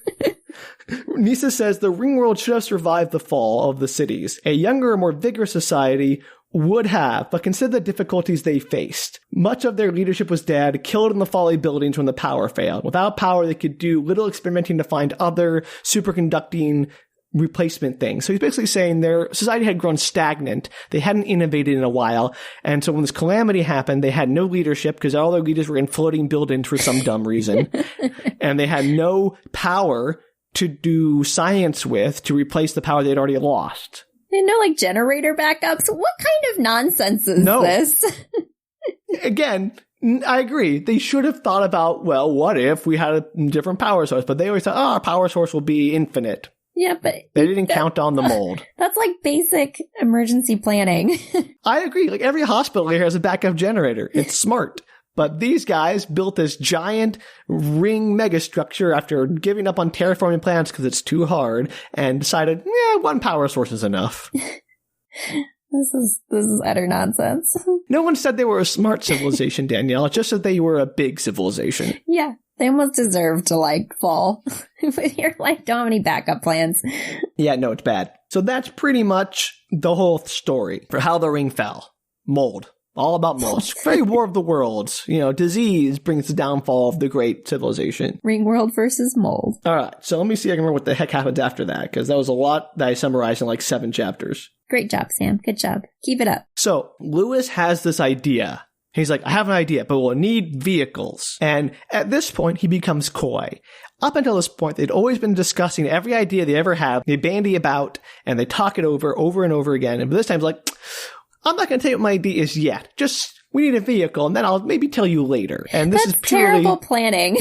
Nisa says the Ringworld should have survived the fall of the cities. A younger, more vigorous society would have, but consider the difficulties they faced. Much of their leadership was dead, killed in the folly buildings when the power failed. Without power, they could do little experimenting to find other superconducting replacement things. So he's basically saying their society had grown stagnant. They hadn't innovated in a while. And so when this calamity happened, they had no leadership because all their leaders were in floating buildings for some dumb reason. And they had no power to do science with to replace the power they'd already lost. They know generator backups. What kind of nonsense is this? Again, I agree. They should have thought about, well, what if we had a different power source? But they always thought, our power source will be infinite. Yeah, but they didn't count on the mold. That's basic emergency planning. I agree. Every hospital here has a backup generator. It's smart. But these guys built this giant ring megastructure after giving up on terraforming planets because it's too hard and decided, one power source is enough. This is utter nonsense. No one said they were a smart civilization, Danielle. It just said they were a big civilization. Yeah, they almost deserve to fall. But you're don't have any backup plans. Yeah, no, it's bad. So that's pretty much the whole story for how the ring fell. Mold. All about mold. Very War of the Worlds. Disease brings the downfall of the great civilization. Ringworld versus mold. All right. So let me see if I can remember what the heck happens after that, because that was a lot that I summarized in 7 chapters. Great job, Sam. Good job. Keep it up. So Lewis has this idea. He's like, I have an idea, but we'll need vehicles. And at this point, he becomes coy. Up until this point, they'd always been discussing every idea they ever had. They bandy about, and they talk it over and over again. And this time, it's I'm not going to tell you what my idea is yet. Just, we need a vehicle, and then I'll maybe tell you later. And this is purely terrible planning.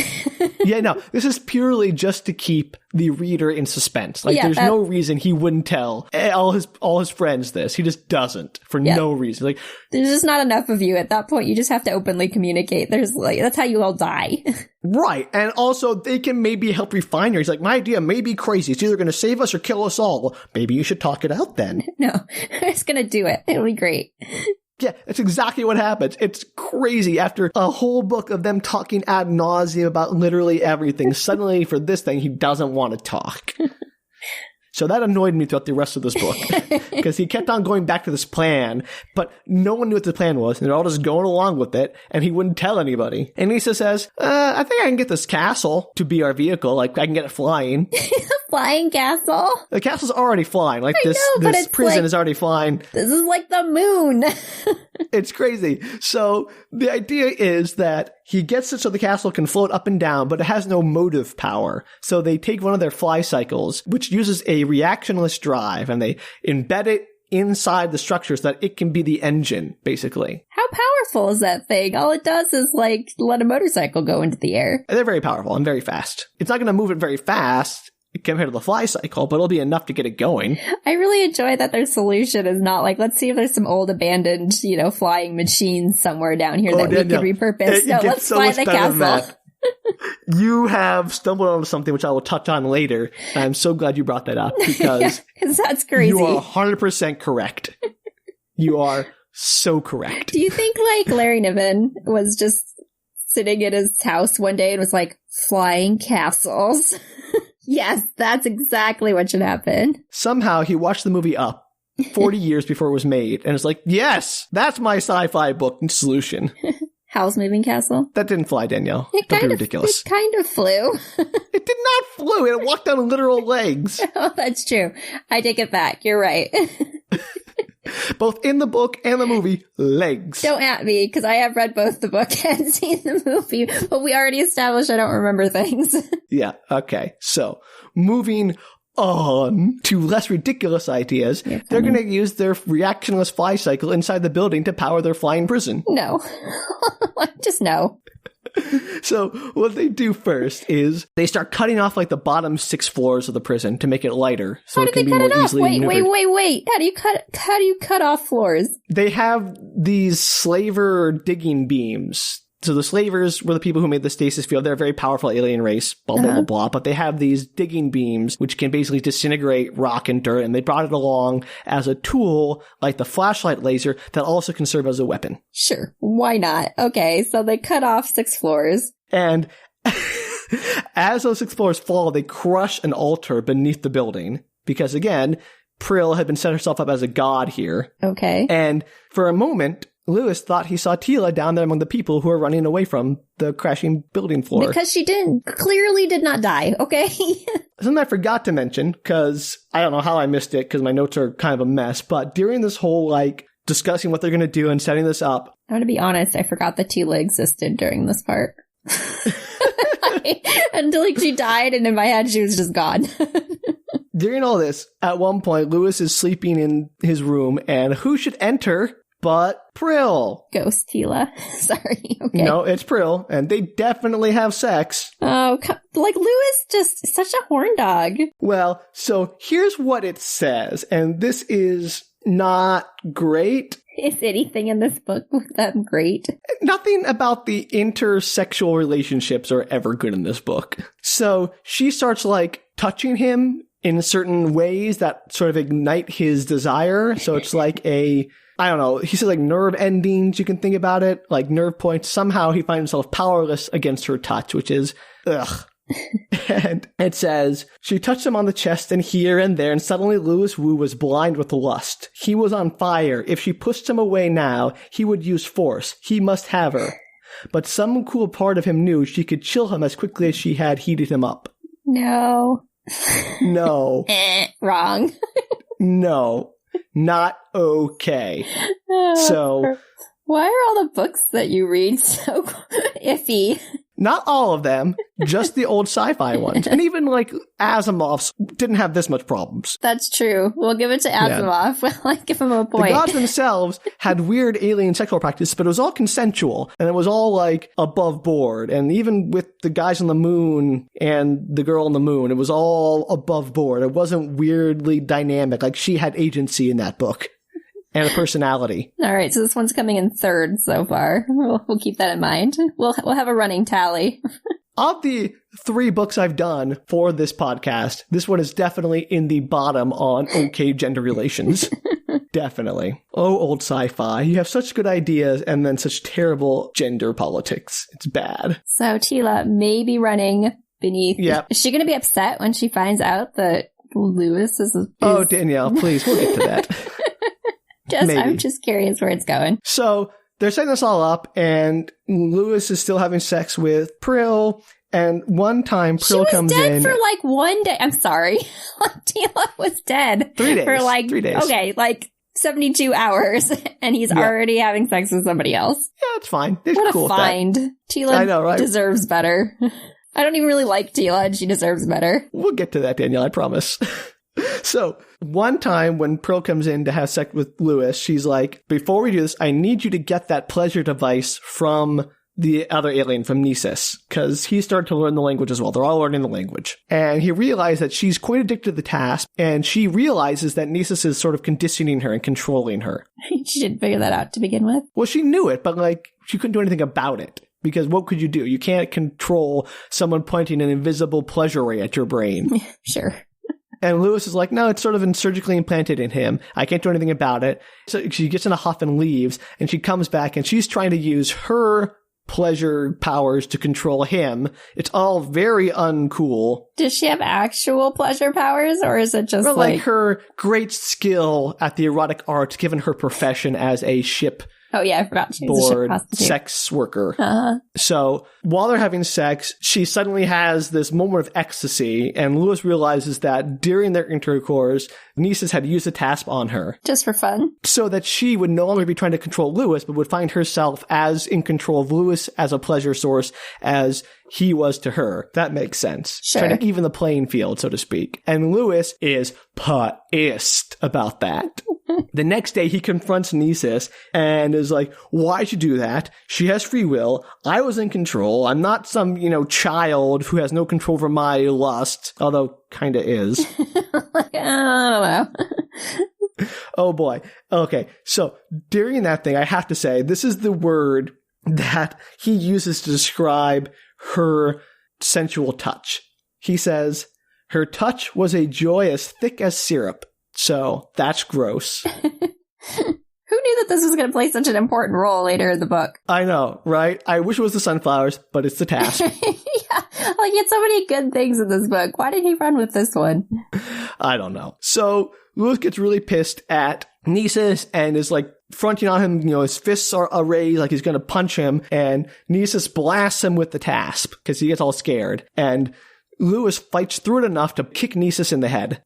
Yeah, no, this is purely just to keep the reader in suspense. There's no reason he wouldn't tell all his friends this. He just doesn't for no reason. There's just not enough of you at that point. You just have to openly communicate. There's that's how you all die. Right. And also they can maybe help refine her. He's like, my idea may be crazy. It's either going to save us or kill us all. Well, maybe you should talk it out then. No, I'm just going to do it. It'll be great. Yeah, that's exactly what happens. It's crazy. After a whole book of them talking ad nauseum about literally everything, suddenly for this thing, he doesn't want to talk. So that annoyed me throughout the rest of this book because he kept on going back to this plan, but no one knew what the plan was. And they're all just going along with it, and he wouldn't tell anybody. And Lisa says, I think I can get this castle to be our vehicle. I can get it flying. Flying castle? The castle's already flying. This prison is already flying. This is like the moon. It's crazy. So the idea is that he gets it so the castle can float up and down, but it has no motive power. So they take one of their fly cycles, which uses a reactionless drive, and they embed it inside the structure so that it can be the engine, basically. How powerful is that thing? All it does is let a motorcycle go into the air. They're very powerful and very fast. It's not going to move it very fast compared to the fly cycle, but it'll be enough to get it going. I really enjoy that their solution is not let's see if there's some old abandoned, flying machines somewhere down here that we could repurpose. No, let's fly the castle. You have stumbled onto something which I will touch on later. I'm so glad you brought that up because that's crazy. You are 100% correct. You are so correct. Do you think Larry Niven was just sitting in his house one day and was flying castles? Yes, that's exactly what should happen. Somehow he watched the movie Up 40 years before it was made and it's yes, that's my sci-fi book solution. Howl's Moving Castle? That didn't fly, Danielle. Don't be ridiculous. It kind of flew. It did not flew. It walked on literal legs. Oh, that's true. I take it back. You're right. Both in the book and the movie, legs. Don't at me, because I have read both the book and seen the movie, but we already established I don't remember things. Yeah, okay. So, moving on to less ridiculous ideas, they're going to use their reactionless fly cycle inside the building to power their flying prison. No. Just no. So what they do first is they start cutting off like the bottom 6 floors of the prison to make it lighter, so it can be more easily maneuvered. Wait! How do you cut off floors? They have these slaver digging beams. So the slavers were the people who made the stasis field. They're a very powerful alien race, blah, blah, blah, blah. But they have these digging beams, which can basically disintegrate rock and dirt. And they brought it along as a tool, like the flashlight laser, that also can serve as a weapon. Sure. Why not? Okay, so they cut off 6 floors. And as those 6 floors fall, they crush an altar beneath the building. Because again, Prill had been set herself up as a god here. Okay. And for a moment, Lewis thought he saw Teela down there among the people who are running away from the crashing building floor. Because she clearly did not die, okay? Something I forgot to mention, because I don't know how I missed it, because my notes are kind of a mess, but during this whole, discussing what they're going to do and setting this up... I'm going to be honest, I forgot that Teela existed during this part. Until, she died, and in my head, she was just gone. During all this, at one point, Lewis is sleeping in his room, and who should enter but Prill. Ghost Teela. Sorry. Okay. No, it's Prill, and they definitely have sex. Oh, Lewis just such a horn dog. Well, so here's what it says, and this is not great. Is anything in this book with them great? Nothing about the intersexual relationships are ever good in this book. So she starts, touching him in certain ways that sort of ignite his desire. So it's I don't know, he says nerve endings, you can think about it, nerve points. Somehow he finds himself powerless against her touch, which is, ugh. And it says, she touched him on the chest and here and there, and suddenly Louis Wu was blind with lust. He was on fire. If she pushed him away now, he would use force. He must have her. But some cool part of him knew she could chill him as quickly as she had heated him up. No. No. Wrong. No. Not okay. So, why are all the books that you read so iffy? Not all of them, just the old sci-fi ones. And even Asimov's didn't have this much problems. That's true. We'll give it to Asimov. Yeah. We'll give him a point. The gods themselves had weird alien sexual practices, but it was all consensual. And it was all above board. And even with the guys on the moon and the girl on the moon, it was all above board. It wasn't weirdly dynamic. She had agency in that book. And a personality. All right, so this one's coming in 3rd so far. We'll keep that in mind. We'll have a running tally. Of the 3 books I've done for this podcast, this one is definitely in the bottom on okay gender relations. Definitely. Oh, old sci-fi. You have such good ideas and then such terrible gender politics. It's bad. So Teela may be running beneath. Yep. Is she going to be upset when she finds out that Lewis is... Oh, Danielle, please, we'll get to that. I'm just curious where it's going. So they're setting this all up, and Lewis is still having sex with Prill. And one time, Prill comes in. She was dead for 1 day. I'm sorry. Teela was dead. 3 days. For 3 days. Okay, 72 hours, and he's already having sex with somebody else. Yeah, it's fine. It's what cool a find. Teela I know, right? deserves better. I don't even really like Teela, and she deserves better. We'll get to that, Danielle, I promise. So, one time when Prill comes in to have sex with Lewis, she's like, before we do this, I need you to get that pleasure device from the other alien, from Nisus, because he started to learn the language as well. They're all learning the language. And he realized that she's quite addicted to the task, and she realizes that Nisus is sort of conditioning her and controlling her. She didn't figure that out to begin with. Well, she knew it, but she couldn't do anything about it. Because what could you do? You can't control someone pointing an invisible pleasure ray at your brain. Sure. And Lewis is like, no, it's sort of surgically implanted in him. I can't do anything about it. So she gets in a huff and leaves, and she comes back, and she's trying to use her pleasure powers to control him. It's all very uncool. Does she have actual pleasure powers, or is it just like her great skill at the erotic arts, given her profession as a ship Oh, yeah, I forgot she was a ship board prostitute. sex worker. Uh-huh. So while they're having sex, she suddenly has this moment of ecstasy, and Lewis realizes that during their intercourse, Nisus had used a task on her. Just for fun. So that she would no longer be trying to control Lewis, but would find herself as in control of Lewis as a pleasure source as he was to her. That makes sense. Sure. Trying to even the playing field, so to speak. And Lewis is pissed about that. The next day, he confronts Nisus and is like, why'd you do that? She has free will. I was in control. I'm not some, child who has no control over my lust, although kinda is. I don't know. Oh boy. Okay. So during that thing, I have to say, this is the word that he uses to describe her sensual touch. He says, her touch was a joy as thick as syrup. So that's gross. Who knew that this was going to play such an important role later in the book? I know, right? I wish it was the sunflowers, but it's the task. Yeah, he had so many good things in this book. Why did he run with this one? I don't know. So Lewis gets really pissed at Nisus and is like fronting on him, his fists are raised like he's going to punch him, and Nisus blasts him with the tasp because he gets all scared. And Lewis fights through it enough to kick Nisus in the head,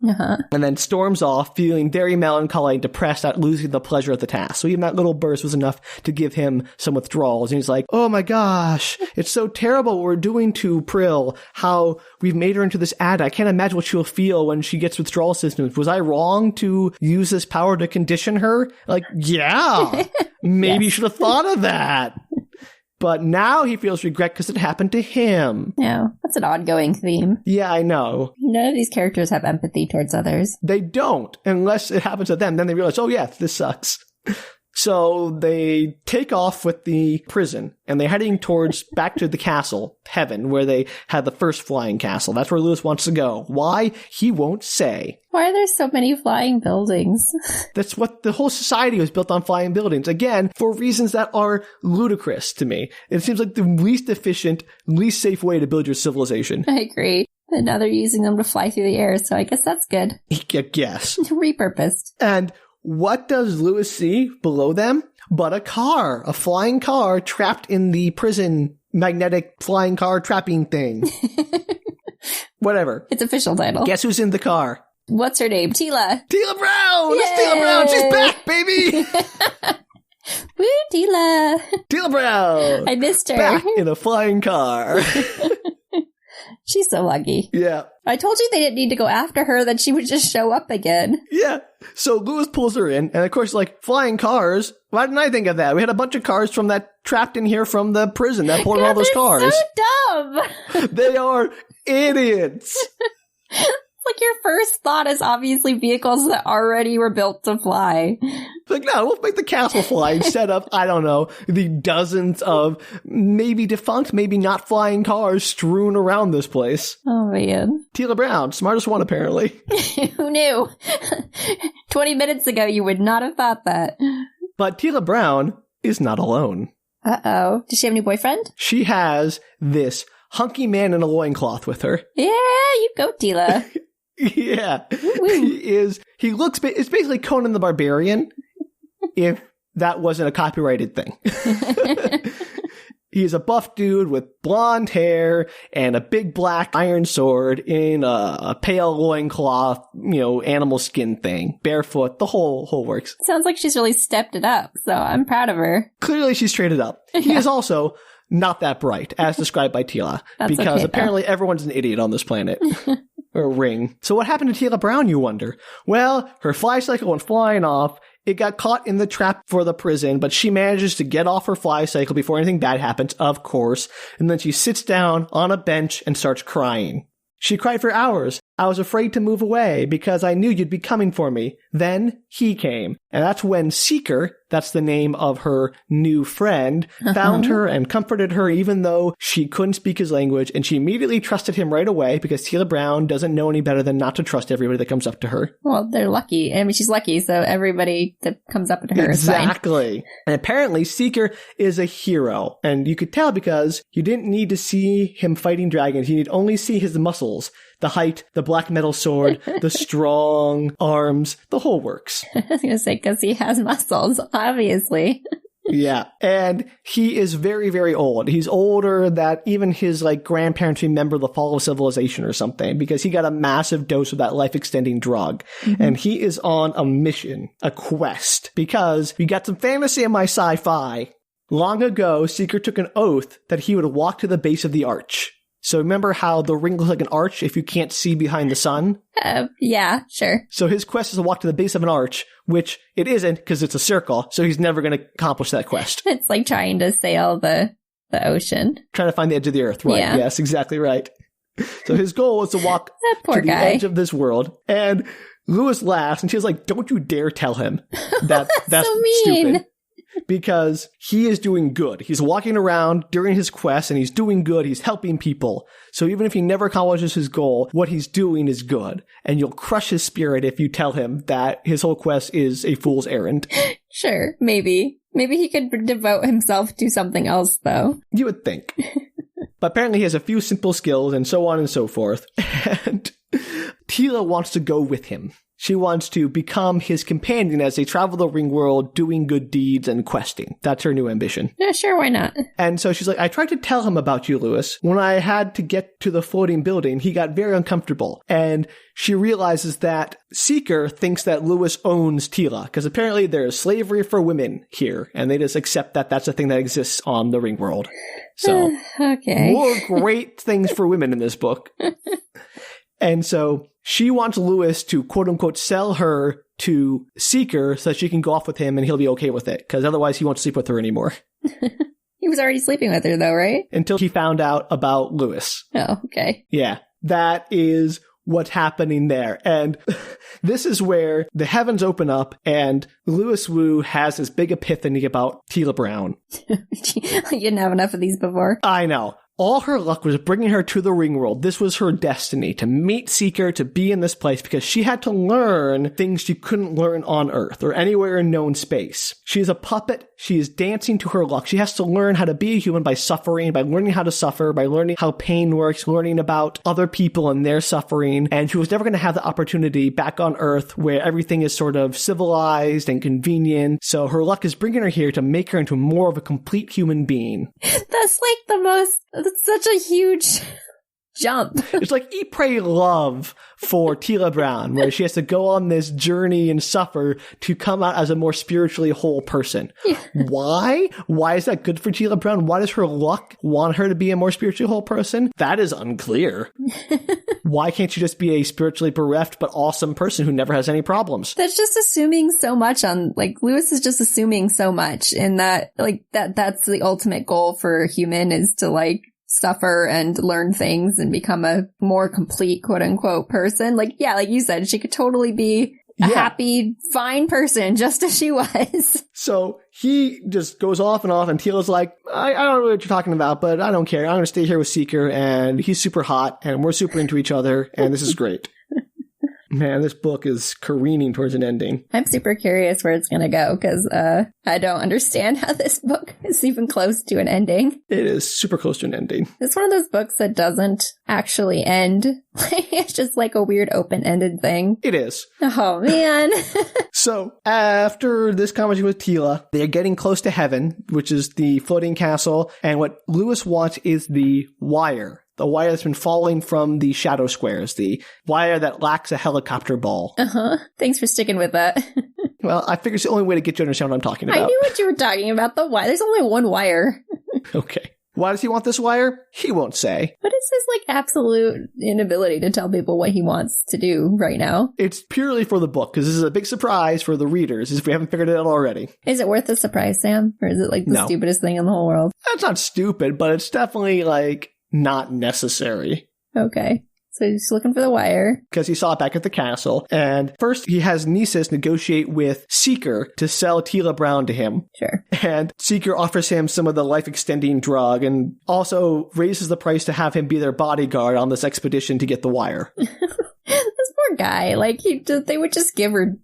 and then storms off, feeling very melancholy and depressed at losing the pleasure of the task. So even that little burst was enough to give him some withdrawals. And he's like, oh my gosh, it's so terrible what we're doing to Prill, how we've made her into this addict. I can't imagine what she'll feel when she gets withdrawal symptoms. Was I wrong to use this power to condition her? Like, yeah, maybe you should have thought of that. But now he feels regret because it happened to him. Yeah, that's an ongoing theme. Yeah, I know. None of these characters have empathy towards others. They don't, unless it happens to them. Then they realize, oh yeah, this sucks. So they take off with the prison, and they're heading towards back to the castle, heaven, where they had the first flying castle. That's where Lewis wants to go. Why? He won't say. Why are there so many flying buildings? That's what the whole society was built on, flying buildings. Again, for reasons that are ludicrous to me. It seems like the least efficient, least safe way to build your civilization. I agree. And now they're using them to fly through the air, so I guess that's good. I guess. Repurposed. And what does Lewis see below them? But a flying car trapped in the prison magnetic flying car trapping thing. Whatever. Its official title. Guess who's in the car? What's her name? Teela. Teela Brown! Yay! It's Teela Brown! She's back, baby! Woo, Teela! Teela Brown! I missed her. Back in a flying car. She's so lucky. Yeah. I told you they didn't need to go after her, that she would just show up again. Yeah. So Lewis pulls her in, and of course, like, flying cars. Why didn't I think of that? We had a bunch of cars from that trapped in here from the prison that pulled in all those cars. So dumb! They are idiots. Like, your first thought is obviously vehicles that already were built to fly. Like, no, we'll make the castle fly instead of, I don't know, the dozens of maybe defunct, maybe not flying cars strewn around this place. Oh, man. Teela Brown, smartest one, apparently. Who knew? 20 minutes ago, you would not have thought that. But Teela Brown is not alone. Uh-oh. Does she have a new boyfriend? She has this hunky man in a loincloth with her. Yeah, you go, Teela. Yeah. He looks, it's basically Conan the Barbarian, if that wasn't a copyrighted thing. He's a buff dude with blonde hair and a big black iron sword in a pale loincloth, animal skin thing, barefoot, the whole works. Sounds like she's really stepped it up, so I'm proud of her. Clearly she's traded up. He is also not that bright, as described by Teela, because okay, apparently everyone's an idiot on this planet. Or ring. So what happened to Teela Brown, you wonder? Well, her fly cycle went flying off. It got caught in the trap for the prison, but she manages to get off her fly cycle before anything bad happens, of course. And then she sits down on a bench and starts crying. She cried for hours. I was afraid to move away because I knew you'd be coming for me. Then he came. And that's when Seeker, that's the name of her new friend, found her and comforted her even though she couldn't speak his language. And she immediately trusted him right away because Teela Brown doesn't know any better than not to trust everybody that comes up to her. Well, they're lucky. I mean, she's lucky, so everybody that comes up to her is fine. Exactly. And apparently Seeker is a hero. And you could tell because you didn't need to see him fighting dragons. You need only see his muscles. The height, the black metal sword, the strong arms, the whole works. I was going to say, because he has muscles, obviously. Yeah. And he is very, very old. He's older than even his grandparents remember the fall of civilization or something, because he got a massive dose of that life-extending drug. Mm-hmm. And he is on a mission, a quest, because we got some fantasy in my sci-fi. Long ago, Seeker took an oath that he would walk to the base of the arch. So remember how the ring looks like an arch if you can't see behind the sun? Yeah, sure. So his quest is to walk to the base of an arch, which it isn't because it's a circle, so he's never going to accomplish that quest. It's like trying to sail the ocean. Trying to find the edge of the earth, right? Yeah. Yes, exactly right. So his goal is to walk to the edge of this world, and Lewis laughs, and she's like, don't you dare tell him that that's so mean. Stupid. Because he is doing good. He's walking around during his quest and he's doing good. He's helping people. So even if he never accomplishes his goal, what he's doing is good. And you'll crush his spirit if you tell him that his whole quest is a fool's errand. Sure, maybe. Maybe he could devote himself to something else, though. You would think. But apparently he has a few simple skills and so on and so forth. And Teela wants to go with him. She wants to become his companion as they travel the Ringworld, doing good deeds and questing. That's her new ambition. Yeah, sure, why not? And so she's like, I tried to tell him about you, Lewis. When I had to get to the floating building, he got very uncomfortable. And she realizes that Seeker thinks that Lewis owns Teela, because apparently there's slavery for women here, and they just accept that that's a thing that exists on the Ringworld. So, okay. More great things for women in this book. And so she wants Lewis to, quote unquote, sell her to Seeker so that she can go off with him and he'll be okay with it, because otherwise he won't sleep with her anymore. He was already sleeping with her, though, right? Until he found out about Lewis. Oh, okay. Yeah, that is what's happening there. And this is where the heavens open up and Lewis Wu has this big epiphany about Teela Brown. You didn't have enough of these before. I know. All her luck was bringing her to the Ringworld. This was her destiny, to meet Seeker, to be in this place, because she had to learn things she couldn't learn on Earth or anywhere in known space. She is a puppet. She is dancing to her luck. She has to learn how to be a human by suffering, by learning how to suffer, by learning how pain works, learning about other people and their suffering. And she was never going to have the opportunity back on Earth where everything is sort of civilized and convenient. So her luck is bringing her here to make her into more of a complete human being. That's that's such a huge jump. It's like Eat, Pray, Love for Teela Brown, where she has to go on this journey and suffer to come out as a more spiritually whole person. Yeah. Why? Why is that good for Teela Brown? Why does her luck want her to be a more spiritually whole person? That is unclear. Why can't she just be a spiritually bereft but awesome person who never has any problems? That's just assuming so much on, Lewis is just assuming so much in that, that's the ultimate goal for a human, is to, suffer and learn things and become a more complete, quote unquote, person. Like you said, she could totally be a happy, fine person just as she was. So he just goes off, and Teela's like, I don't know what you're talking about, but I don't care. I'm going to stay here with Seeker, and he's super hot, and we're super into each other, and this is great. Man, this book is careening towards an ending. I'm super curious where it's going to go, because I don't understand how this book is even close to an ending. It is super close to an ending. It's one of those books that doesn't actually end. It's just like a weird open-ended thing. It is. Oh, man. So, after this conversation with Teela, they're getting close to heaven, which is the floating castle, and what Lewis wants is the wire. The wire that's been falling from the shadow squares, the wire that lacks a helicopter ball. Uh-huh. Thanks for sticking with that. Well, I figure it's the only way to get you to understand what I'm talking about. I knew what you were talking about, the wire. There's only one wire. Okay. Why does he want this wire? He won't say. What is his, absolute inability to tell people what he wants to do right now? It's purely for the book, because this is a big surprise for the readers, if we haven't figured it out already. Is it worth the surprise, Sam? Or is it, the stupidest thing in the whole world? That's not stupid, but it's definitely, not necessary. Okay. So he's looking for the wire. Because he saw it back at the castle. And first he has Nisus negotiate with Seeker to sell Teela Brown to him. Sure. And Seeker offers him some of the life-extending drug and also raises the price to have him be their bodyguard on this expedition to get the wire. This poor guy. They would just give her,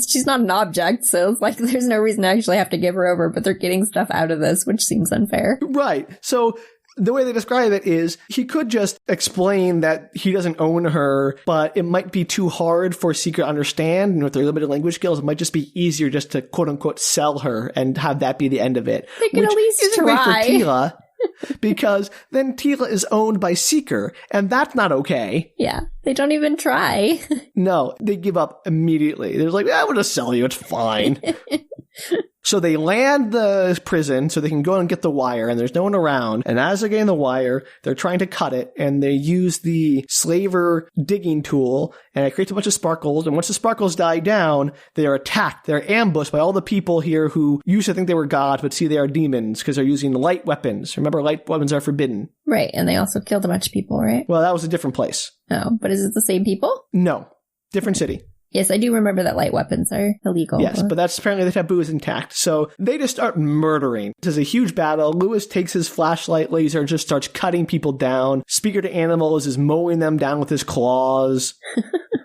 she's not an object, so there's no reason to actually have to give her over, but they're getting stuff out of this, which seems unfair. Right. So The way they describe it is he could just explain that he doesn't own her, but it might be too hard for Seeker to understand. And with their limited language skills, it might just be easier just to quote unquote sell her and have that be the end of it. They could at least try. Great for Teela, because then Teela is owned by Seeker, and that's not okay. Yeah, they don't even try. No, they give up immediately. They're like, I'm going to sell you. It's fine. So they land the prison so they can go and get the wire, and there's no one around. And as they're getting the wire, they're trying to cut it, and they use the slaver digging tool, and it creates a bunch of sparkles. And once the sparkles die down, they are attacked. They're ambushed by all the people here who used to think they were gods, but see they are demons because they're using light weapons. Remember, light weapons are forbidden. Right, and they also killed a bunch of people, right? Well, that was a different place. Oh, but is it the same people? No. Different city. Yes, I do remember that light weapons are illegal. Yes, but that's apparently the taboo is intact. So they just start murdering. This is a huge battle. Lewis takes his flashlight laser and just starts cutting people down. Speaker to Animals is mowing them down with his claws.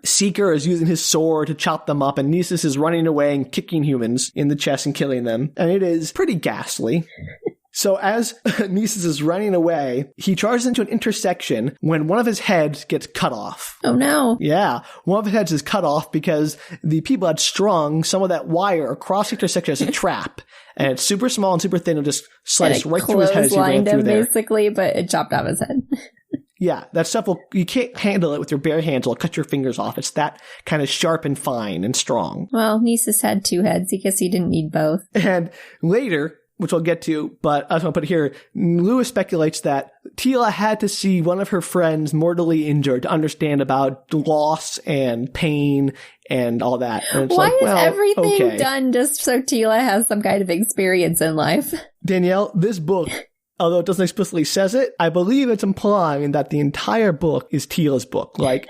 Seeker is using his sword to chop them up, and Nisus is running away and kicking humans in the chest and killing them. And it is pretty ghastly. So as Nisus is running away, he charges into an intersection when one of his heads gets cut off. Oh, no. Yeah. One of his heads is cut off because the people had strung some of that wire across the intersection as a trap. And it's super small and super thin and just sliced right through his head as he ran through there. Basically, but it chopped off his head. Yeah, that stuff you can't handle it with your bare hands. It'll cut your fingers off. It's that kind of sharp and fine and strong. Well, Nisus had 2 heads because he didn't need both. And later, which we'll get to, but I just want to put it here, Lewis speculates that Teela had to see one of her friends mortally injured to understand about loss and pain and all that. And it's Why is everything done just so Teela has some kind of experience in life? Danielle, this book, although it doesn't explicitly says it, I believe it's implying that the entire book is Teela's book. Like,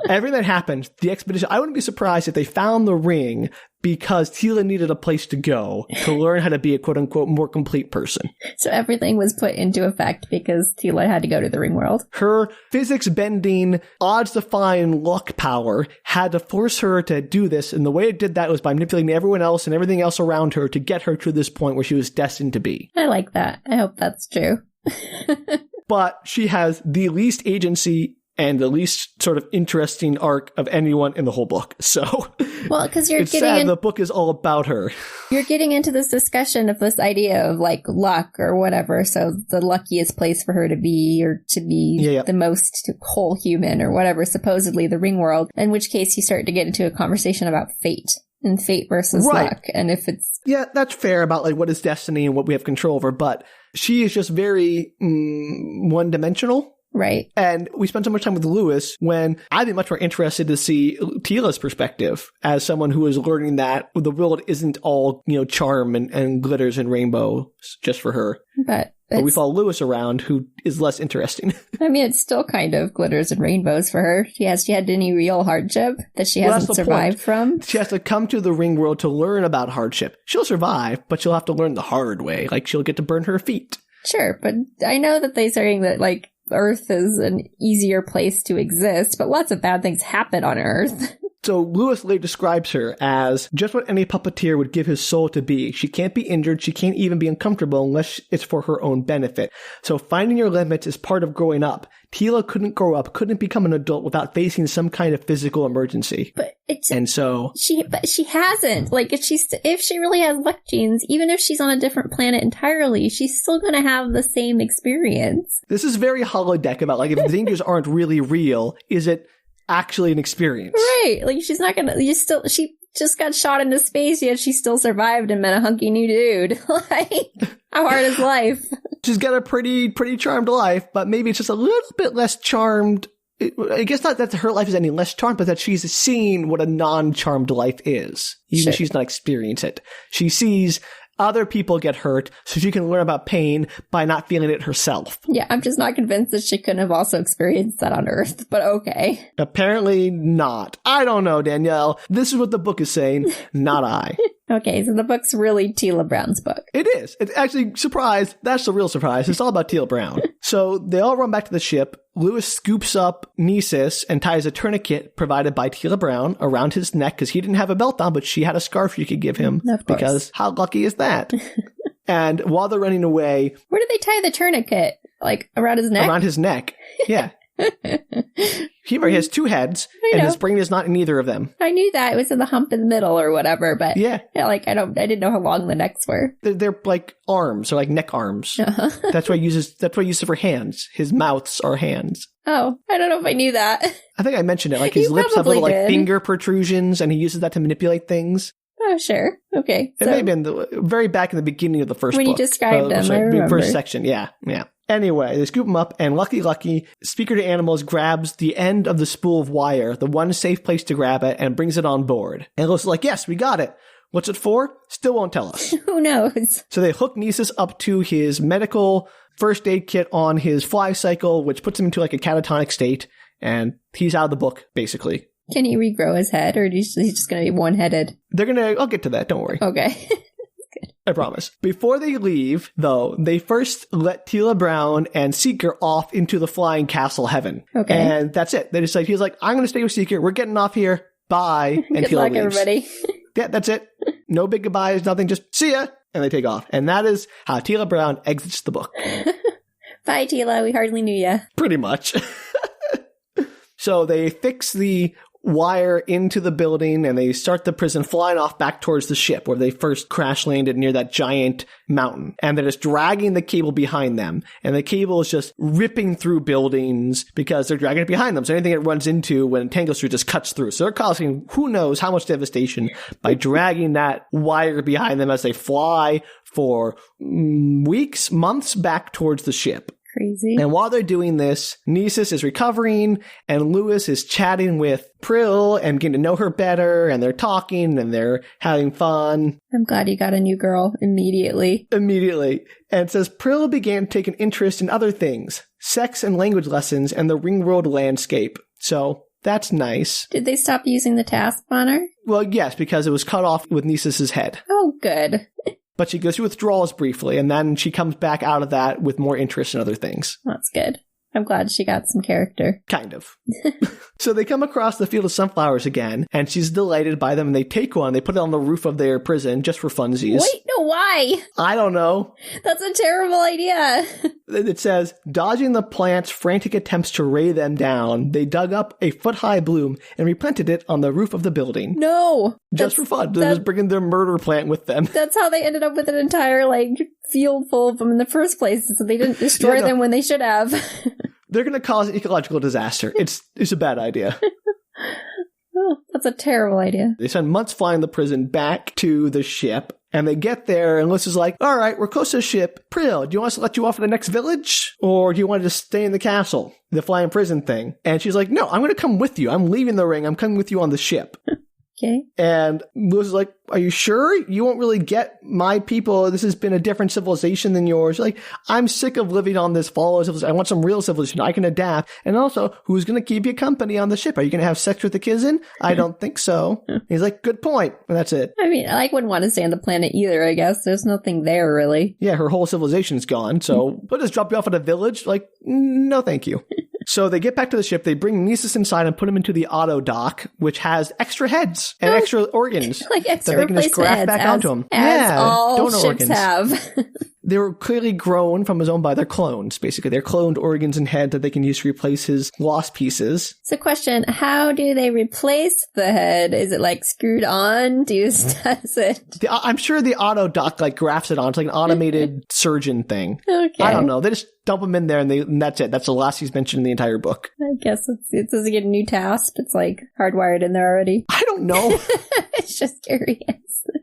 everything that happened, the expedition, I wouldn't be surprised if they found the ring because Teela needed a place to go to learn how to be a quote-unquote more complete person. So everything was put into effect because Teela had to go to the Ringworld. Her physics-bending, odds-defying luck power had to force her to do this, and the way it did that was by manipulating everyone else and everything else around her to get her to this point where she was destined to be. I like that. I hope that's true. But she has the least agency and the least sort of interesting arc of anyone in the whole book. So, well, because you're it's sad the book is all about her. You're getting into this discussion of this idea of like luck or whatever. So the luckiest place for her to be, or to be the most whole human or whatever, supposedly the Ringworld. In which case you start to get into a conversation about fate and fate versus luck. And if it's... Yeah, that's fair about like what is destiny and what we have control over. But she is just very one-dimensional. Right. And we spent so much time with Lewis when I'd be much more interested to see Teela's perspective as someone who is learning that the world isn't all, charm and glitters and rainbows just for her. But we follow Lewis around, who is less interesting. I mean, it's still kind of glitters and rainbows for her. Has she had any real hardship that she hasn't survived from? She has to come to the Ringworld to learn about hardship. She'll survive, but she'll have to learn the hard way. Like, she'll get to burn her feet. Sure, but I know that they're saying that, like, Earth is an easier place to exist, but lots of bad things happen on Earth. So Lewis later describes her as just what any puppeteer would give his soul to be. She can't be injured. She can't even be uncomfortable unless it's for her own benefit. So finding your limits is part of growing up. Teela couldn't grow up, couldn't become an adult without facing some kind of physical emergency. But she hasn't. Like, if she really has luck genes, even if she's on a different planet entirely, she's still going to have the same experience. This is very holodeck about, like, if the dangers aren't really real, is it actually an experience? Right. Like, she's not gonna, she just got shot into space, yet she still survived and met a hunky new dude. Like, how hard is life? She's got a pretty charmed life, but maybe it's just a little bit less charmed. I guess not that her life is any less charmed, but that she's seeing what a non-charmed life is. Even if she's not experiencing it. She sees other people get hurt, so she can learn about pain by not feeling it herself. Yeah, I'm just not convinced that she couldn't have also experienced that on Earth, but okay. Apparently not. I don't know, Danielle. This is what the book is saying, not I. Okay, so the book's really Teela Brown's book. It is. It's actually, surprise, that's the real surprise. It's all about Teela Brown. So they all run back to the ship. Lewis scoops up Nisus and ties a tourniquet provided by Teela Brown around his neck because he didn't have a belt on, but she had a scarf she could give him. Of course. Because how lucky is that? And while they're running away... Where did they tie the tourniquet? Like around his neck? Around his neck. Yeah. He has 2 heads, and his brain is not in either of them. I knew that. It was in the hump in the middle or whatever, but I didn't know how long the necks were. They're like arms, or like neck arms. Uh-huh. That's why he uses it for hands. His mouths are hands. Oh, I don't know if I knew that. I think I mentioned it. Like his lips have little like finger protrusions, and he uses that to manipulate things. Oh, sure. Okay. It may have been very back in the beginning of the first book. When you described him, I remember. First section, yeah. Anyway, they scoop him up, and Lucky, Speaker to Animals, grabs the end of the spool of wire, the one safe place to grab it, and brings it on board. And Lois is like, yes, we got it. What's it for? Still won't tell us. Who knows? So they hook Nisus up to his medical first aid kit on his fly cycle, which puts him into like a catatonic state, and he's out of the book, basically. Can he regrow his head, or is he just going to be one-headed? I'll get to that, don't worry. Okay. Good. I promise. Before they leave, though, they first let Teela Brown and Seeker off into the flying castle heaven. Okay. And that's it. They decide, he's like, I'm going to stay with Seeker. We're getting off here. Bye. And Good luck, everybody. Yeah, that's it. No big goodbyes, nothing. Just see ya. And they take off. And that is how Teela Brown exits the book. Bye, Teela. We hardly knew ya. Pretty much. So they fix the wire into the building, and they start the prison flying off back towards the ship where they first crash landed near that giant mountain. And they're just dragging the cable behind them. And the cable is just ripping through buildings because they're dragging it behind them. So anything it runs into when it tangles through just cuts through. So they're causing who knows how much devastation by dragging that wire behind them as they fly for weeks, months back towards the ship. Crazy. And while they're doing this, Nisus is recovering, and Lewis is chatting with Prill and getting to know her better, and they're talking, and they're having fun. I'm glad you got a new girl immediately. And it says, Prill began to take an interest in other things, sex and language lessons, and the Ringworld landscape. So that's nice. Did they stop using the task on her? Well, yes, because it was cut off with Nisus's head. Oh, good. But she goes through withdrawals briefly, and then she comes back out of that with more interest in other things. That's good. I'm glad she got some character. Kind of. So they come across the field of sunflowers again, and she's delighted by them, and they take one, they put it on the roof of their prison just for funsies. Wait, no, why? I don't know. That's a terrible idea. It says, dodging the plant's frantic attempts to ray them down, they dug up a foot-high bloom and replanted it on the roof of the building. No. Just for fun. They're just bringing their murder plant with them. That's how they ended up with an entire, field full of them in the first place, so they didn't destroy them when they should have. They're going to cause an ecological disaster. It's a bad idea. Oh, that's a terrible idea. They spend months flying the prison back to the ship, and they get there, and Liz is like, all right, we're close to the ship. Prill, do you want us to let you off at the next village? Or do you want to just stay in the castle? The flying prison thing. And she's like, no, I'm going to come with you. I'm leaving the ring. I'm coming with you on the ship. Okay. And Lewis is like, are you sure? You won't really get my people. This has been a different civilization than yours. Like, I'm sick of living on this fallow civilization. I want some real civilization. I can adapt. And also, who's going to keep you company on the ship? Are you going to have sex with the Kizin? I don't think so. He's like, good point. And that's it. I mean, I wouldn't want to stay on the planet either, I guess. There's nothing there, really. Yeah, her whole civilization's gone. So we'll just drop you off at a village? Like, no, thank you. So they get back to the ship, they bring Nisus inside and put him into the auto dock, which has extra heads and extra organs. Like extra that they can just graft back onto him. As all donor ships organs. Have. They were clearly grown from his own body. They're clones, basically. They're cloned organs and head that they can use to replace his lost pieces. So question, how do they replace the head? Is it screwed on? Does it? I'm sure the auto dock grafts it on. It's like an automated surgeon thing. Okay. I don't know. They just dump him in there and that's it. That's the last he's mentioned in the entire book. I guess it doesn't get a new task. It's hardwired in there already. I don't know. It's just curious.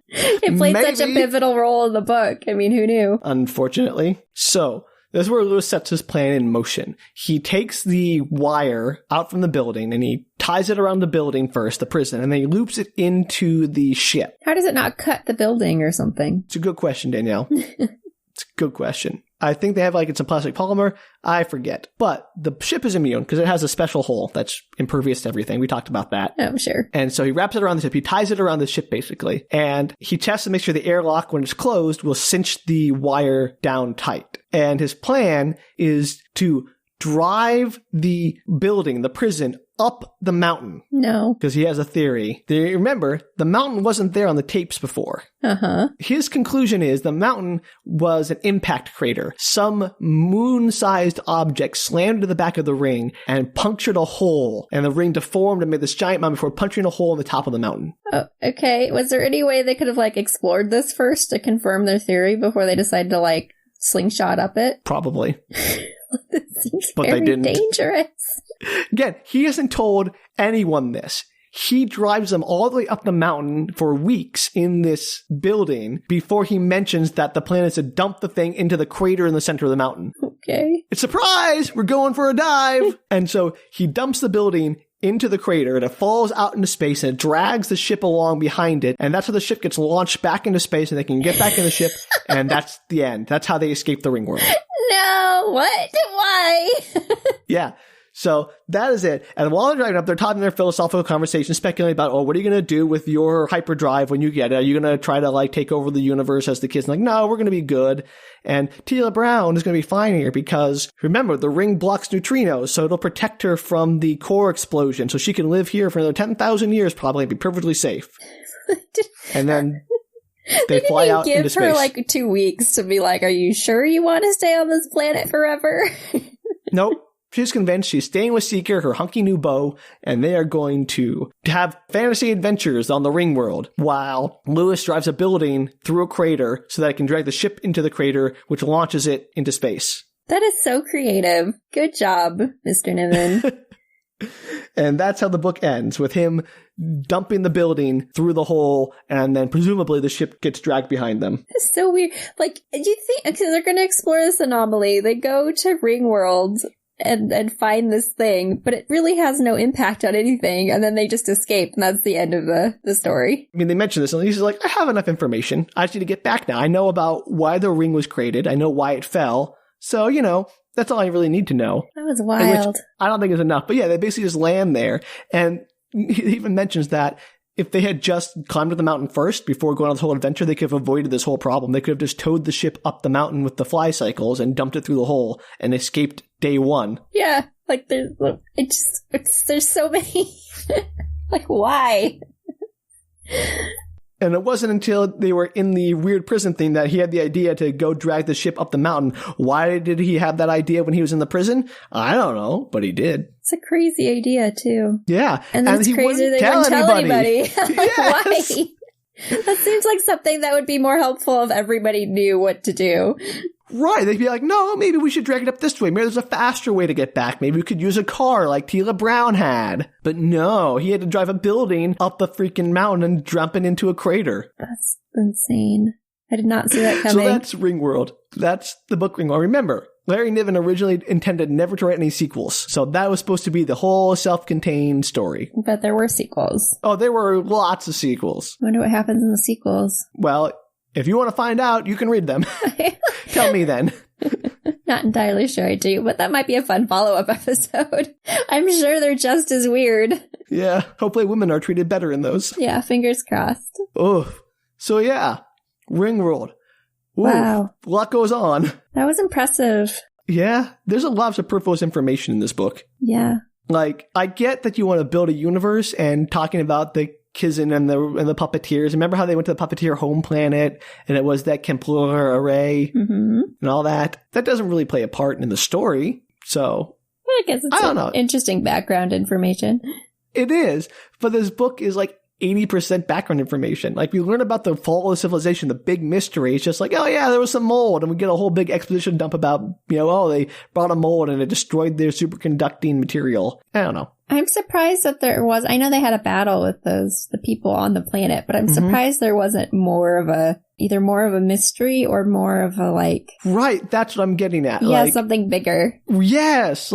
It played such a pivotal role in the book. I mean, who knew? Unfortunately. So, this is where Lewis sets his plan in motion. He takes the wire out from the building and he ties it around the building first, the prison, and then he loops it into the ship. How does it not cut the building or something? It's a good question, Danielle. It's a good question. I think they have it's a plastic polymer. I forget. But the ship is immune because it has a special hole that's impervious to everything. We talked about that. Oh, sure. And so he wraps it around the ship. He ties it around the ship, basically. And he tests to make sure the airlock, when it's closed, will cinch the wire down tight. And his plan is to drive the building, the prison, up the mountain. No. Because he has a theory. Remember, the mountain wasn't there on the tapes before. Uh-huh. His conclusion is the mountain was an impact crater. Some moon-sized object slammed into the back of the ring and punctured a hole, and the ring deformed and made this giant mountain before punching a hole in the top of the mountain. Oh, okay. Was there any way they could have, explored this first to confirm their theory before they decided to, slingshot up it? Probably. This seems but very they didn't. dangerous. Again, he hasn't told anyone this. He drives them all the way up the mountain for weeks in this building before he mentions that the plan is to dump the thing into the crater in the center of the mountain. Okay. It's a surprise! We're going for a dive! And so he dumps the building into the crater, and it falls out into space, and it drags the ship along behind it, and that's how the ship gets launched back into space, and they can get back in the ship, and that's the end. That's how they escape the Ringworld. No! What? Why? Yeah. So that is it. And while they're driving up, they're talking their philosophical conversation, speculating about, what are you going to do with your hyperdrive when you get it? Are you going to try to take over the universe as the kids? No, we're going to be good. And Teela Brown is going to be fine here because, remember, the ring blocks neutrinos, so it'll protect her from the core explosion. So she can live here for another 10,000 years probably and be perfectly safe. And then they fly out into space. Give her 2 weeks to be are you sure you want to stay on this planet forever? Nope. She's convinced she's staying with Seeker, her hunky new beau, and they are going to have fantasy adventures on the Ringworld while Lewis drives a building through a crater so that it can drag the ship into the crater, which launches it into space. That is so creative. Good job, Mr. Niven. And that's how the book ends, with him dumping the building through the hole, and then presumably the ship gets dragged behind them. It's so weird. Do you think, because they're going to explore this anomaly, they go to Ringworld and find this thing, but it really has no impact on anything, and then they just escape, and that's the end of the story. I mean, they mention this, and he's I have enough information. I just need to get back now. I know about why the ring was created. I know why it fell. So, that's all I really need to know. That was wild. I don't think is enough. But yeah, they basically just land there, and he even mentions that if they had just climbed up the mountain first before going on this whole adventure, they could have avoided this whole problem. They could have just towed the ship up the mountain with the fly cycles and dumped it through the hole and escaped day one. Yeah, there's so many. Why? And it wasn't until they were in the weird prison thing that he had the idea to go drag the ship up the mountain. Why did he have that idea when he was in the prison? I don't know, but he did. It's a crazy idea, too. Yeah. And that's crazy they wouldn't tell anybody. Yes. Why? That seems like something that would be more helpful if everybody knew what to do. Right. They'd be no, maybe we should drag it up this way. Maybe there's a faster way to get back. Maybe we could use a car like Teela Brown had. But no, he had to drive a building up the freaking mountain and jump it into a crater. That's insane. I did not see that coming. So that's Ringworld. That's the book Ringworld. Remember, Larry Niven originally intended never to write any sequels. So that was supposed to be the whole self-contained story. But there were sequels. Oh, there were lots of sequels. I wonder what happens in the sequels. Well, if you want to find out, you can read them. Tell me then. Not entirely sure I do, but that might be a fun follow-up episode. I'm sure they're just as weird. Yeah, hopefully women are treated better in those. Yeah, fingers crossed. Oh, so yeah, Ringworld. Ooh, wow. A lot goes on. That was impressive. Yeah, there's a lot of superfluous information in this book. Yeah. I get that you want to build a universe and talking about the Kizin and the puppeteers. Remember how they went to the puppeteer home planet and it was that Kempler array and all that? That doesn't really play a part in the story. So I guess it's interesting background information. It is. But this book is 80% background information. We learn about the fall of civilization, the big mystery. It's just oh yeah, there was some mold, and we get a whole big exposition dump about, they brought a mold and it destroyed their superconducting material. I don't know. I'm surprised that I know they had a battle with the people on the planet, but I'm surprised there wasn't either more of a mystery or more of a Right, that's what I'm getting at. Yeah, something bigger. Yes,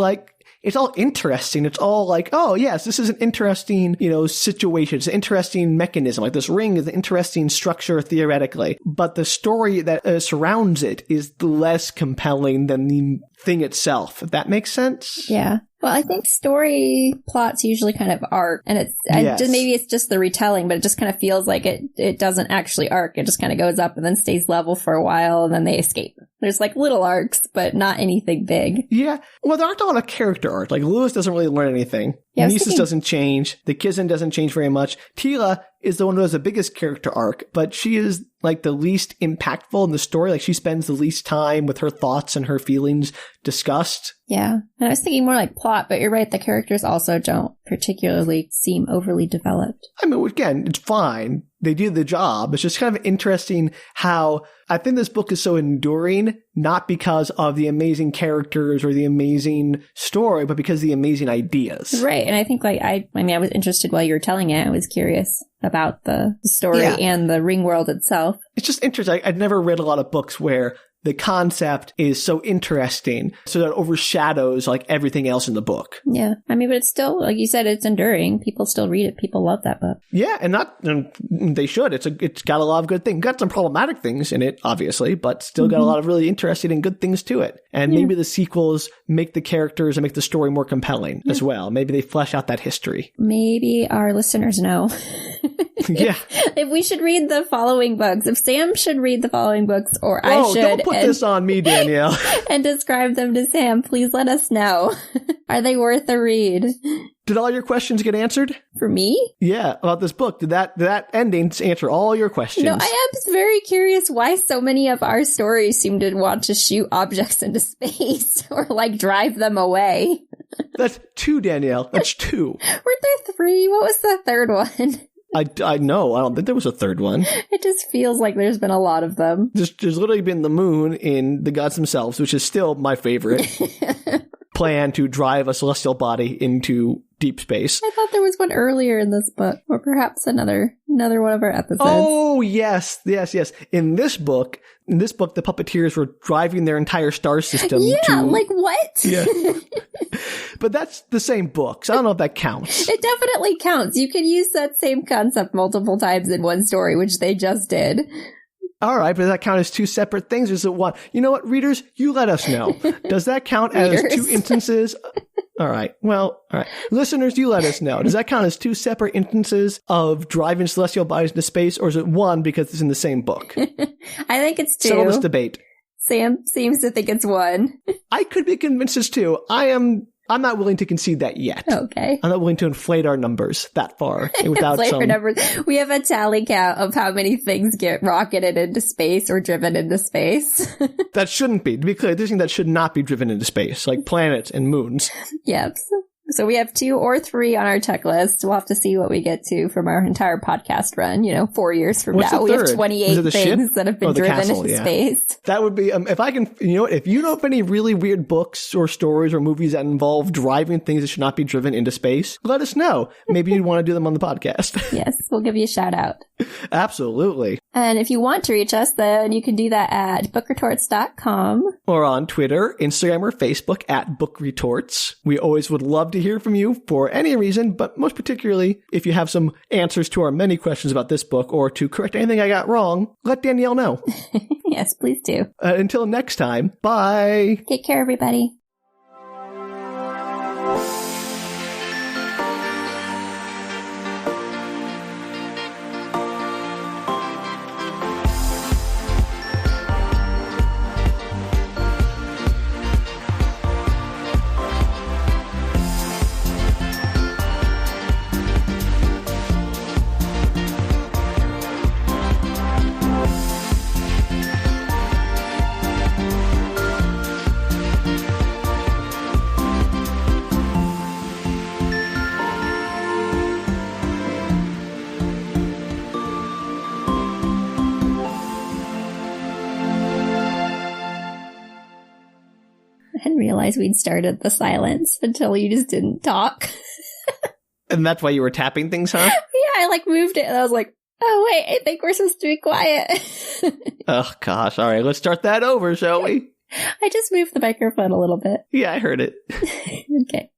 it's all interesting. It's all oh, yes, this is an interesting, situation. It's an interesting mechanism. This ring is an interesting structure theoretically. But the story that surrounds it is less compelling than the thing itself, if that makes sense. Yeah. Well, I think story plots usually kind of arc, and maybe it's just the retelling, but it just kind of feels like it doesn't actually arc. It just kind of goes up and then stays level for a while, and then they escape. There's like little arcs, but not anything big. Yeah. Well, there aren't a lot of character arcs. Like, Lewis doesn't really learn anything. Yeah, Nieces doesn't change. The Kizzen doesn't change very much. Teela is the one who has the biggest character arc, but she is like the least impactful in the story. Like, she spends the least time with her thoughts and her feelings discussed. Yeah. And I was thinking more like plot, but you're right. The characters also don't particularly seem overly developed. I mean, again, it's fine. They do the job. It's just kind of interesting how I think this book is so enduring, not because of the amazing characters or the amazing story, but because of the amazing ideas. Right. And I think I was interested while you were telling it. I was curious about the story and the Ringworld itself. It's just interesting. I'd never read a lot of books where the concept is so interesting, so that it overshadows like everything else in the book. Yeah. I mean, but it's still, like you said, it's enduring. People still read it. People love that book. Yeah, and they should. It's got a lot of good things. Got some problematic things in it, obviously, but still got a lot of really interesting and good things to it. And maybe the sequels make the characters and make the story more compelling as well. Maybe they flesh out that history. Maybe our listeners know. Yeah. If we should read the following books, if Sam should read the following books, or I should. Don't put this on me, Danielle. And describe them to Sam, please let us know. Are they worth a read? Did all your questions get answered? For me? Yeah, about this book. Did that ending answer all your questions? No, I am very curious why so many of our stories seem to want to shoot objects into space or like drive them away. That's 2, Danielle. That's 2. Weren't there 3? What was the third one? I know. I don't think there was a third one. It just feels like there's been a lot of them. There's literally been the moon in The Gods Themselves, which is still my favorite. Plan to drive a celestial body into deep space. I thought there was one earlier in this book, or perhaps another one of our episodes. Oh, yes. In this book, the puppeteers were driving their entire star system. Yeah, like what? Yeah. But that's the same book, so I don't know if that counts. It definitely counts. You can use that same concept multiple times in one story, which they just did. All right, but does that count as 2 separate things? Or is it one? You know what, readers? You let us know. Does that count as 2 instances? All right. Well, all right. Listeners, you let us know. Does that count as 2 separate instances of driving celestial bodies into space, or is it one because it's in the same book? I think it's 2. Settle this debate. Sam seems to think it's 1. I could be convinced it's 2. I'm not willing to concede that yet. Okay. I'm not willing to inflate our numbers that far without our numbers. We have a tally count of how many things get rocketed into space or driven into space. That shouldn't be. To be clear, there's things that should not be driven into space, like planets and moons. Yep. So we have 2 or 3 on our checklist. We'll have to see what we get to from our entire podcast run. 4 years from What's now, the we third? have 28 things that have been driven castle, into space. That would be, if I can, if you know of any really weird books or stories or movies that involve driving things that should not be driven into space, let us know. Maybe you'd want to do them on the podcast. Yes, we'll give you a shout out. Absolutely. And if you want to reach us, then you can do that at bookretorts.com. Or on Twitter, Instagram, or Facebook at bookretorts. We always would love to hear from you for any reason, but most particularly if you have some answers to our many questions about this book or to correct anything I got wrong, let Danielle know. Yes, please do. Until next time, bye. Take care, everybody. Realize we'd started the silence until you just didn't talk. And that's why you were tapping things, huh? Yeah, I moved it and I was like, oh wait, I think we're supposed to be quiet. Oh gosh, all right, let's start that over, shall we? I just moved the microphone a little bit. Yeah, I heard it. Okay.